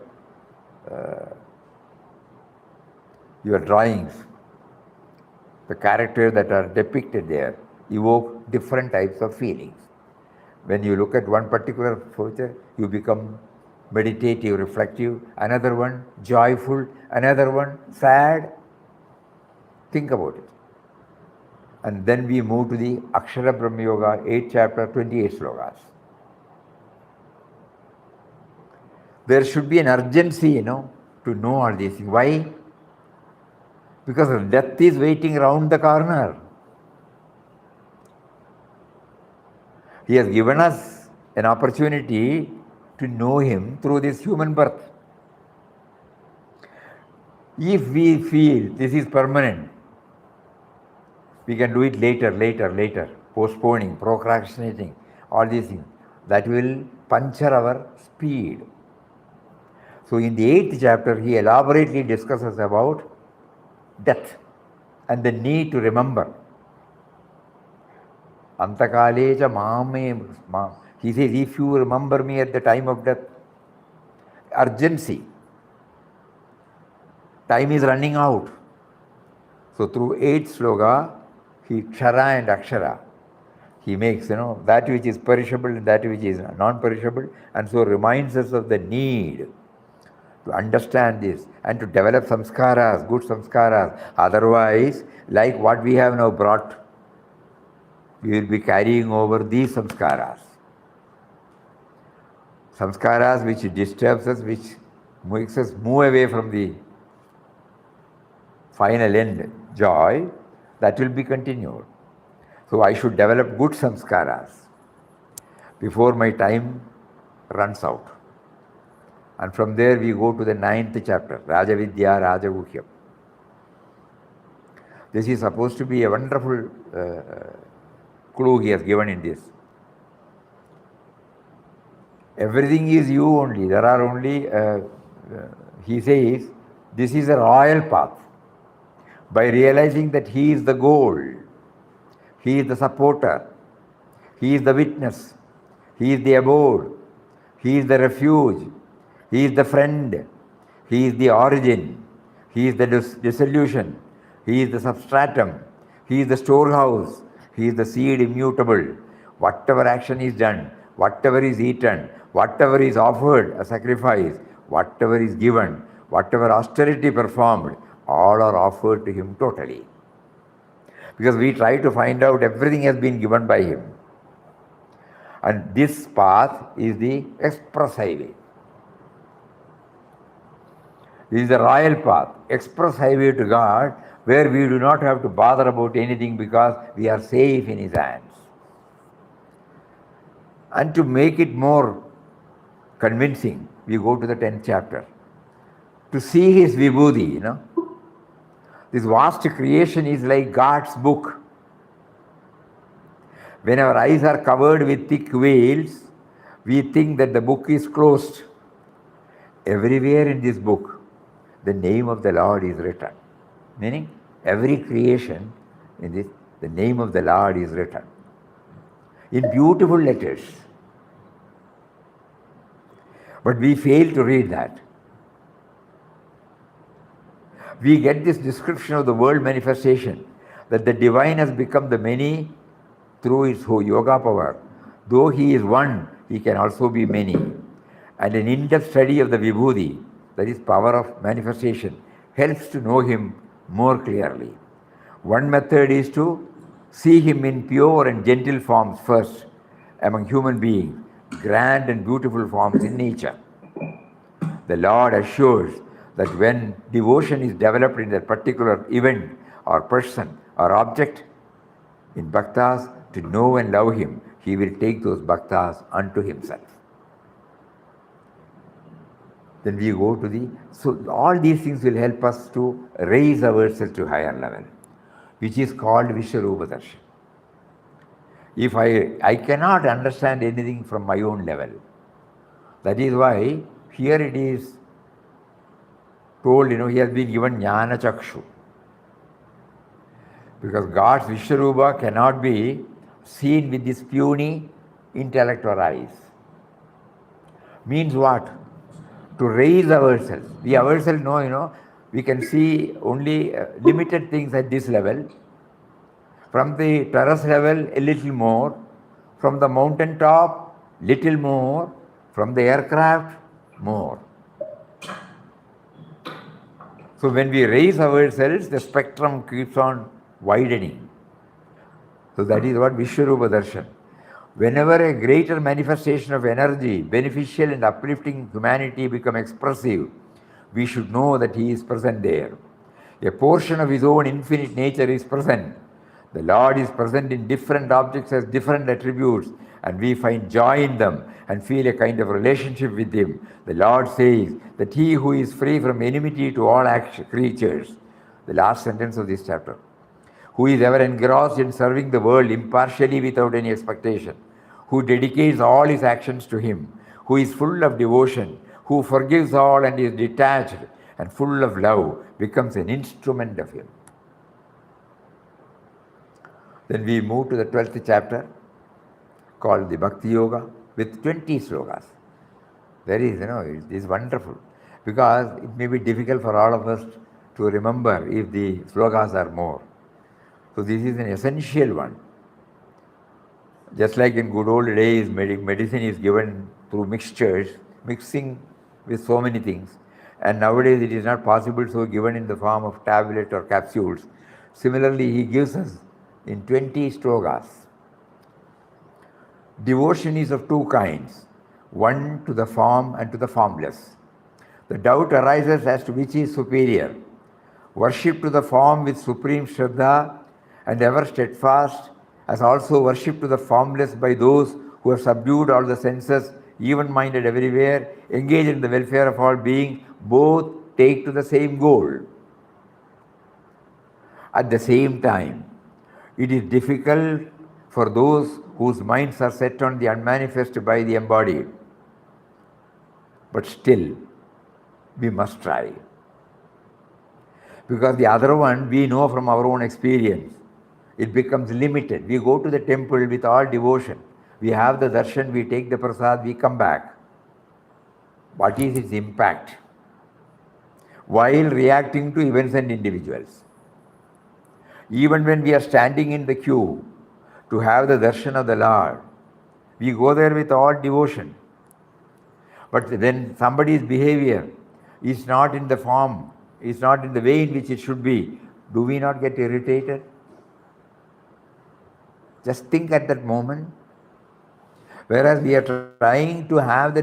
your drawings, the characters that are depicted there, evoke different types of feelings. When you look at one particular photo, you become meditative, reflective, another one joyful, another one sad. Think about it. And then we move to the Akshara Brahma Yoga, 8th chapter, 28 slokas. There should be an urgency, to know all these things. Why? Because death is waiting around the corner. He has given us an opportunity to know Him through this human birth. If we feel this is permanent, we can do it later, postponing, procrastinating, all these things. That will puncture our speed. So in the 8th chapter, he elaborately discusses about death and the need to remember. Antakaleja mame. He says, if you remember me at the time of death, urgency. Time is running out. So through 8th sloka, he kshara and akshara. He makes, that which is perishable and that which is non-perishable, and so reminds us of the need to understand this and to develop samskaras, good samskaras. Otherwise, like what we have now brought, we will be carrying over these samskaras. Samskaras which disturbs us, which makes us move away from the final end, joy, that will be continued. So I should develop good samskaras before my time runs out. And from there we go to the 9th chapter, Rajavidya Rajaguhyam. This is supposed to be a wonderful clue he has given in this. Everything is you only. There are only, he says, this is a royal path. By realizing that he is the goal, he is the supporter, he is the witness, he is the abode, He is the refuge. He is the friend. He is the origin. He is the dissolution. He is the substratum. He is the storehouse. He is the seed immutable. Whatever action is done, whatever is eaten, whatever is offered a sacrifice, whatever is given, whatever austerity performed, all are offered to him totally. Because we try to find out everything has been given by him. And this path is the express highway. This is the royal path, express highway to God, where we do not have to bother about anything because we are safe in his hands. And to make it more convincing, we go to the 10th chapter. To see his vibhuti, This vast creation is like God's book. When our eyes are covered with thick veils, we think that the book is closed. Everywhere in this book, the name of the Lord is written. Meaning, every creation in this, the name of the Lord is written. In beautiful letters. But we fail to read that. We get this description of the world manifestation, that the divine has become the many through his yoga power. Though he is one, he can also be many. And an in-depth study of the vibhuti, that is power of manifestation, helps to know him more clearly. One method is to see him in pure and gentle forms first among human beings, grand and beautiful forms in nature. The Lord assures that when devotion is developed in that particular event or person or object, in bhaktas, to know and love him, he will take those bhaktas unto himself. Then we go to so all these things will help us to raise ourselves to higher level, which is called Vishwarupa Darshan. If I cannot understand anything from my own level, that is why here it is told, he has been given Jnana Chakshu. Because God's Vishwarupa cannot be seen with this puny intellect or eyes. Means what? To raise ourselves. We ourselves know, we can see only limited things at this level. From the terrace level, a little more. From the mountain top, little more. From the aircraft, more. So when we raise ourselves, the spectrum keeps on widening. So that is what Vishwarupa Darshan. Whenever a greater manifestation of energy, beneficial and uplifting humanity become expressive, we should know that he is present there. A portion of his own infinite nature is present. The Lord is present in different objects as different attributes, and we find joy in them and feel a kind of relationship with him. The Lord says that he who is free from enmity to all creatures, the last sentence of this chapter, who is ever engrossed in serving the world impartially without any expectation, who dedicates all his actions to him, who is full of devotion, who forgives all and is detached and full of love, becomes an instrument of him. Then we move to the 12th chapter, called the Bhakti Yoga, with 20 slokas. There is, it is wonderful, because it may be difficult for all of us to remember if the slokas are more. So this is an essential one. Just like in good old days, medicine is given through mixtures, mixing with so many things. And nowadays it is not possible, so given in the form of tablet or capsules. Similarly, he gives us in 20 slokas. Devotion is of two kinds, one to the form and to the formless. The doubt arises as to which is superior. Worship to the form with supreme shraddha and ever steadfast, as also worship to the formless by those who have subdued all the senses, even-minded everywhere, engaged in the welfare of all beings, both take to the same goal. At the same time, it is difficult for those whose minds are set on the unmanifest by the embodied. But still, we must try. Because the other one, we know from our own experience, it becomes limited. We go to the temple with all devotion. We have the darshan, we take the prasad, we come back. what is its impact while reacting to events and individuals. Even when we are standing in the queue to have the darshan of the Lord, we go there with all devotion. But then somebody's behavior is not in the form, is not in the way in which it should be. Do we not get irritated? Just think at that moment. Whereas we are trying to have the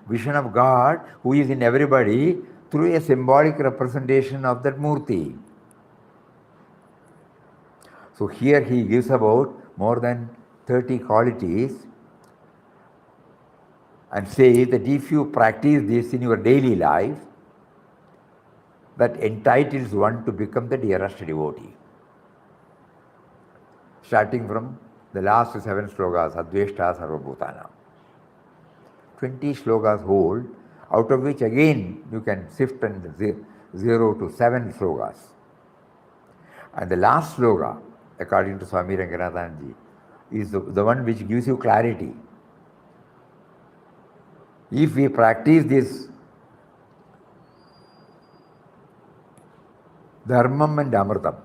vision of God who is in everybody through a symbolic representation of that Murti. So here he gives about more than 30 qualities and says that if you practice this in your daily life, that entitles one to become the dearest devotee. Starting from the last 7 slokas, Adveshta Sarvabhutana. 20 slokas hold, out of which again you can sift and 0 to 7 slokas. And the last sloka, according to Swami Ranganathanandjii, is the one which gives you clarity. If we practice this dharmam and amritam,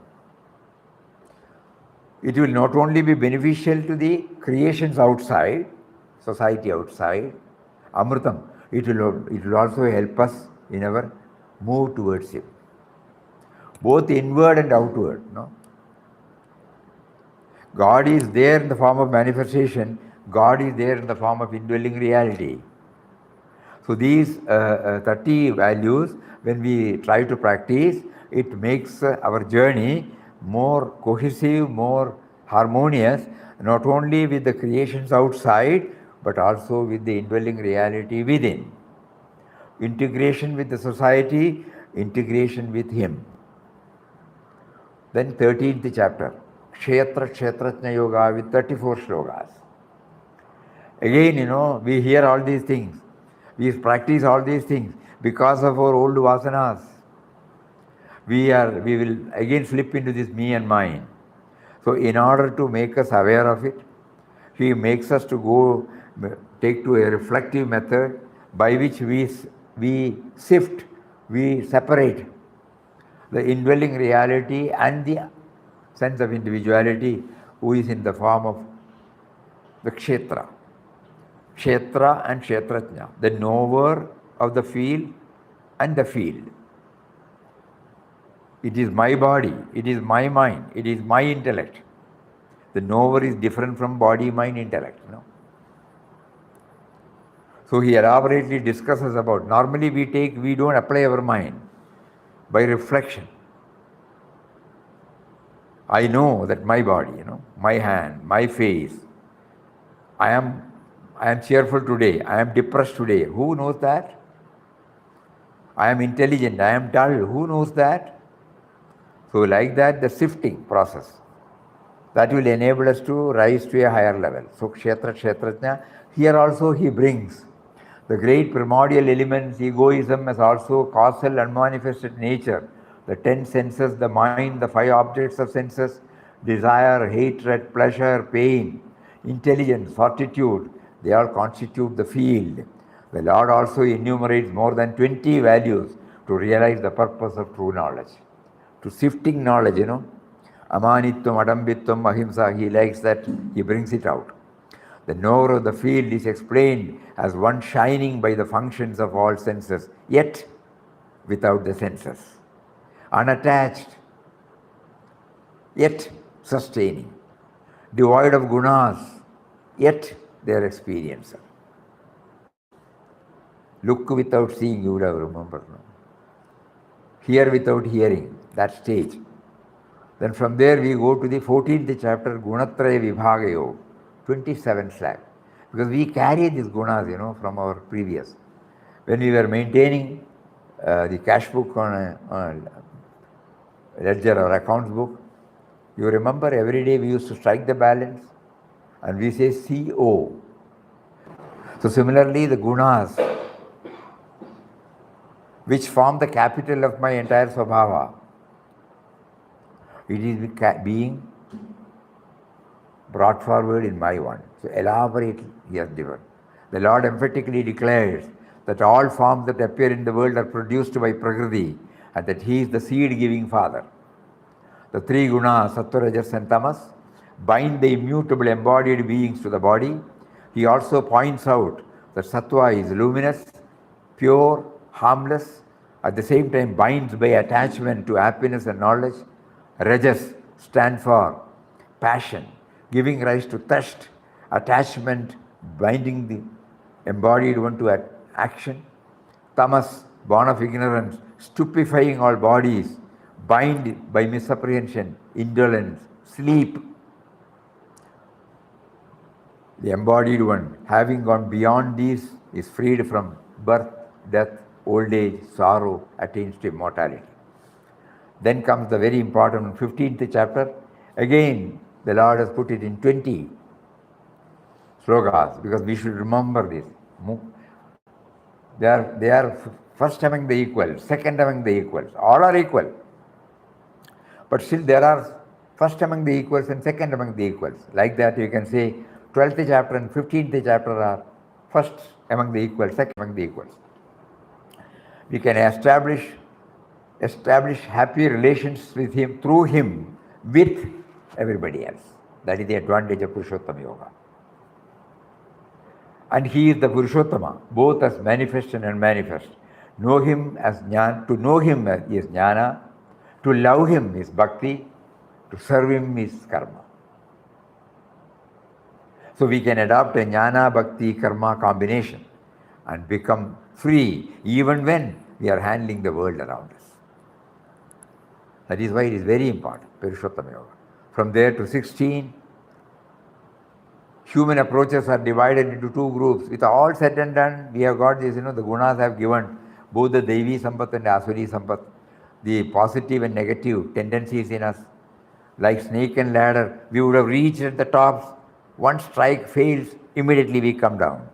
it will not only be beneficial to the creations outside, society outside, amritam, it will also help us in our move towards Him, both inward and outward. No? God is there in the form of manifestation, God is there in the form of indwelling reality. So these 30 values, when we try to practice, it makes our journey more cohesive, more harmonious, not only with the creations outside, but also with the indwelling reality within. Integration with the society, integration with Him. Then 13th chapter, Kshetra Kshetratna Yoga with 34 slokas. Again, we hear all these things. We practice all these things because of our old vasanas. We will again slip into this me and mine. So in order to make us aware of it, he makes us to go take to a reflective method by which we sift, we separate the indwelling reality and the sense of individuality who is in the form of the kshetra. Kshetra and kshetratna, the knower of the field and the field. It is my body, it is my mind, it is my intellect. The knower is different from body, mind, intellect. So he elaborately discusses about, normally we don't apply our mind by reflection. I know that my body, my hand, my face, I am cheerful today, I am depressed today. Who knows that? I am intelligent, I am dull. Who knows that? So like that, the sifting process, that will enable us to rise to a higher level. So Kshetra, Kshetratna, here also he brings the great primordial elements. Egoism as also causal unmanifested nature, the 10 senses, the mind, the 5 objects of senses, desire, hatred, pleasure, pain, intelligence, fortitude, they all constitute the field. The Lord also enumerates more than 20 values to realize the purpose of true knowledge. To sifting knowledge, Amanitvam, Adambitvam, Ahimsa, he likes that, he brings it out. The knower of the field is explained as one shining by the functions of all senses, yet without the senses. Unattached, yet sustaining. Devoid of gunas, yet their experiencer. Look without seeing, you would have remembered. No? Hear without hearing, that stage. Then from there we go to the 14th chapter, Gunatraya Vibhagayo, 27 slab. Because we carry these gunas, from our previous. When we were maintaining the cash book on a ledger or accounts book, you remember every day we used to strike the balance and we say CO. So similarly, the gunas, which form the capital of my entire Svabhava, it is being brought forward in my one. So elaborately he has given. The Lord emphatically declares that all forms that appear in the world are produced by Prakriti, and that he is the seed-giving father. The three gunas, Sattva, Rajas and Tamas, bind the immutable embodied beings to the body. He also points out that Sattva is luminous, pure, harmless, at the same time binds by attachment to happiness and knowledge. Rajas stand for passion, giving rise to thirst, attachment, binding the embodied one to action. Tamas, born of ignorance, stupefying all bodies, bind by misapprehension, indolence, sleep. The embodied one, having gone beyond these, is freed from birth, death, old age, sorrow, attains to immortality. Then comes the very important 15th chapter. Again, the Lord has put it in 20 slokas, because we should remember this. They are first among the equals, second among the equals. All are equal. But still there are first among the equals and second among the equals. Like that you can say 12th chapter and 15th chapter are first among the equals, second among the equals. We can establish happy relations with him, through him, with everybody else. That is the advantage of Purushottama Yoga. And he is the Purushottama, both as manifest and unmanifest. Know him as jnana, to know him is jnana, to love him is bhakti, to serve him is karma. So we can adopt a jnana, bhakti, karma combination and become free even when we are handling the world around us. That is why it is very important, Purushottama Yoga. From there to 16, human approaches are divided into two groups. With all said and done, we have got this, the gunas have given both the Devi Sampat and Asuri Sampat, the positive and negative tendencies in us. Like snake and ladder, we would have reached at the top. One strike fails, immediately we come down.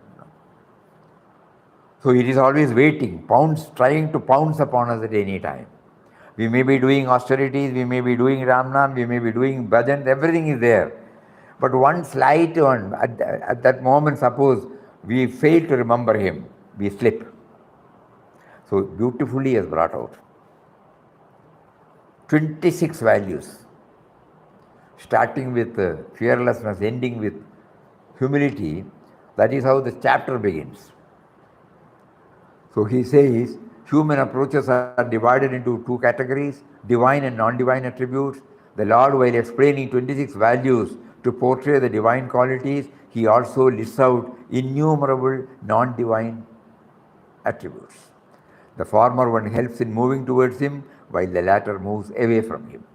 So it is always waiting, trying to pounce upon us at any time. We may be doing austerities, we may be doing Ramnam, we may be doing bhajans, everything is there. But one slight one, at that moment, suppose we fail to remember him, we slip. So beautifully he has brought out 26 values, starting with fearlessness, ending with humility. That is how the chapter begins. So he says, human approaches are divided into two categories, divine and non-divine attributes. The Lord, while explaining 26 values to portray the divine qualities, he also lists out innumerable non-divine attributes. The former one helps in moving towards him, while the latter moves away from him.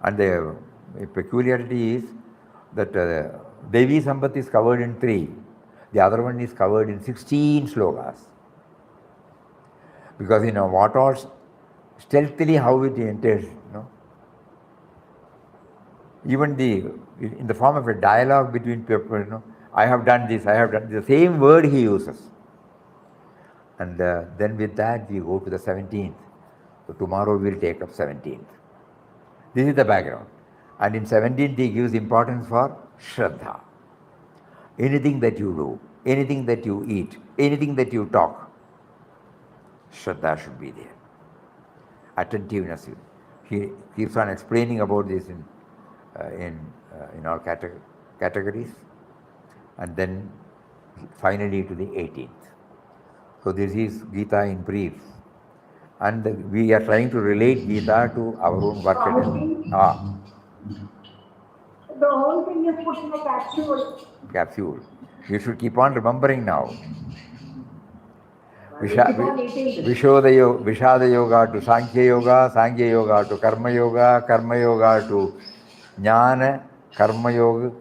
And the peculiarity is that Devi Sampat is covered in 3. The other one is covered in 16 slokas. Because what all stealthily how it enters, even in the form of a dialogue between people, I have done this, I have done this, the same word he uses. And then with that we go to the 17th. So tomorrow we will take up 17th. This is the background. And in 17th he gives importance for shraddha. Anything that you do, anything that you eat, anything that you talk, shraddha should be there. Attentiveness. He keeps on explaining about this in all categories. And then finally to the 18th. So this is Gita in brief. And we are trying to relate Gita to our own work. The whole thing is put in a capsule. Capsule. You should keep on remembering now. Vishada Yoga to Sankhya Yoga, Sankhya Yoga to Karma Yoga to Jnana, Karma Yoga,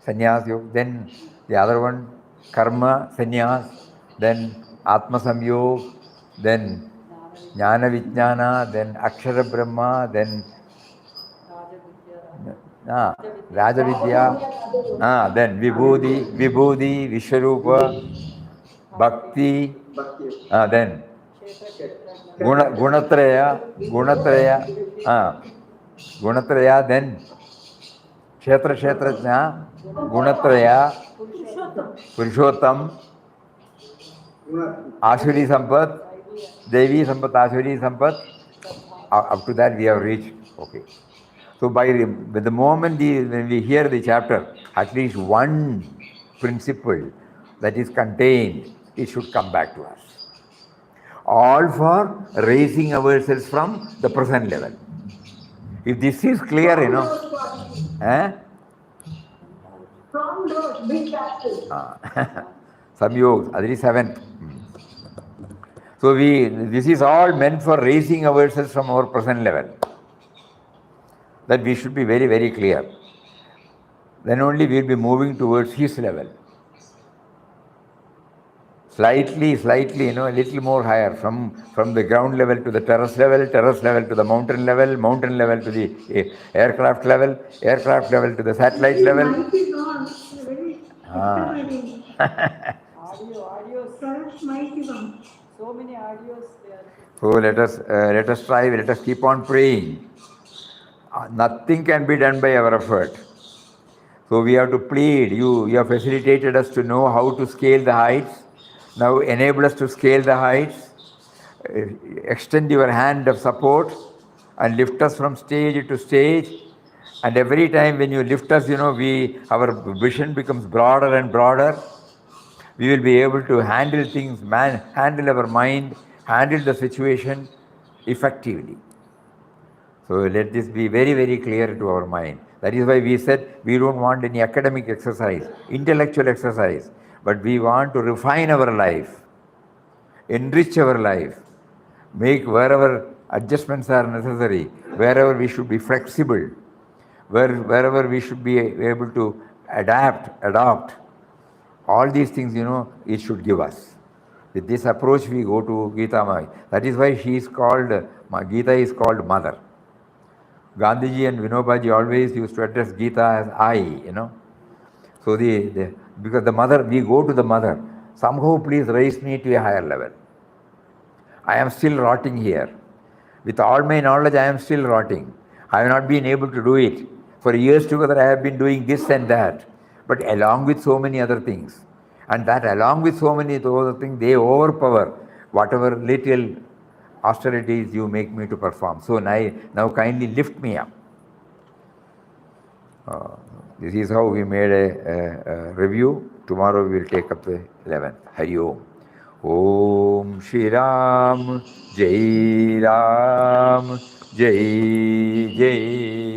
Sannyas Yoga. Then the other one, Karma, Sannyas, then Atma Samyog, then Jnana Vijnana, then Akshara Brahma, then Raja Vidya, then Vibhuti, Vishwarupa, Bhakti, then Gunatraya, then Kshetrajna, Gunatraya, Purushottam, Ashwari Sampat, Devi Sampat, Ashwari Sampat. Up to that we have reached. Okay. So with the moment when we hear the chapter, at least one principle that is contained, it should come back to us. All for raising ourselves from the present level. If this is clear, From those big capsules. Samyog, that is seventh. So this is all meant for raising ourselves from our present level. That we should be very, very clear. Then only we will be moving towards his level. Slightly, a little more higher, from the ground level to the terrace level to the mountain level to the aircraft level to the satellite level. Mic is on. Very exciting. Audios. Correct, mic is on. So many audios there. So let us try, let us keep on praying. Nothing can be done by our effort. So we have to plead. You have facilitated us to know how to scale the heights. Now enable us to scale the heights. Extend your hand of support and lift us from stage to stage. And every time when you lift us, our vision becomes broader and broader. We will be able to handle things, handle our mind, handle the situation effectively. So let this be very, very clear to our mind. That is why we said we don't want any academic exercise, intellectual exercise, but we want to refine our life, enrich our life, make wherever adjustments are necessary, wherever we should be flexible, wherever we should be able to adopt. All these things, it should give us. With this approach, we go to Gita Mai. That is why Gita is called Mother. Gandhiji and Vinobaji always used to address Gita as I, So because the mother, we go to the mother. Somehow please raise me to a higher level. I am still rotting here. With all my knowledge, I am still rotting. I have not been able to do it. For years together, I have been doing this and that. But along with so many other things. And that along with so many other things, they overpower whatever little austerities you make me to perform. So now kindly lift me up. This is how we made a review. Tomorrow we will take up the 11th. Hari Om. Om Shri Ram, Jai Ram, Jai Jai.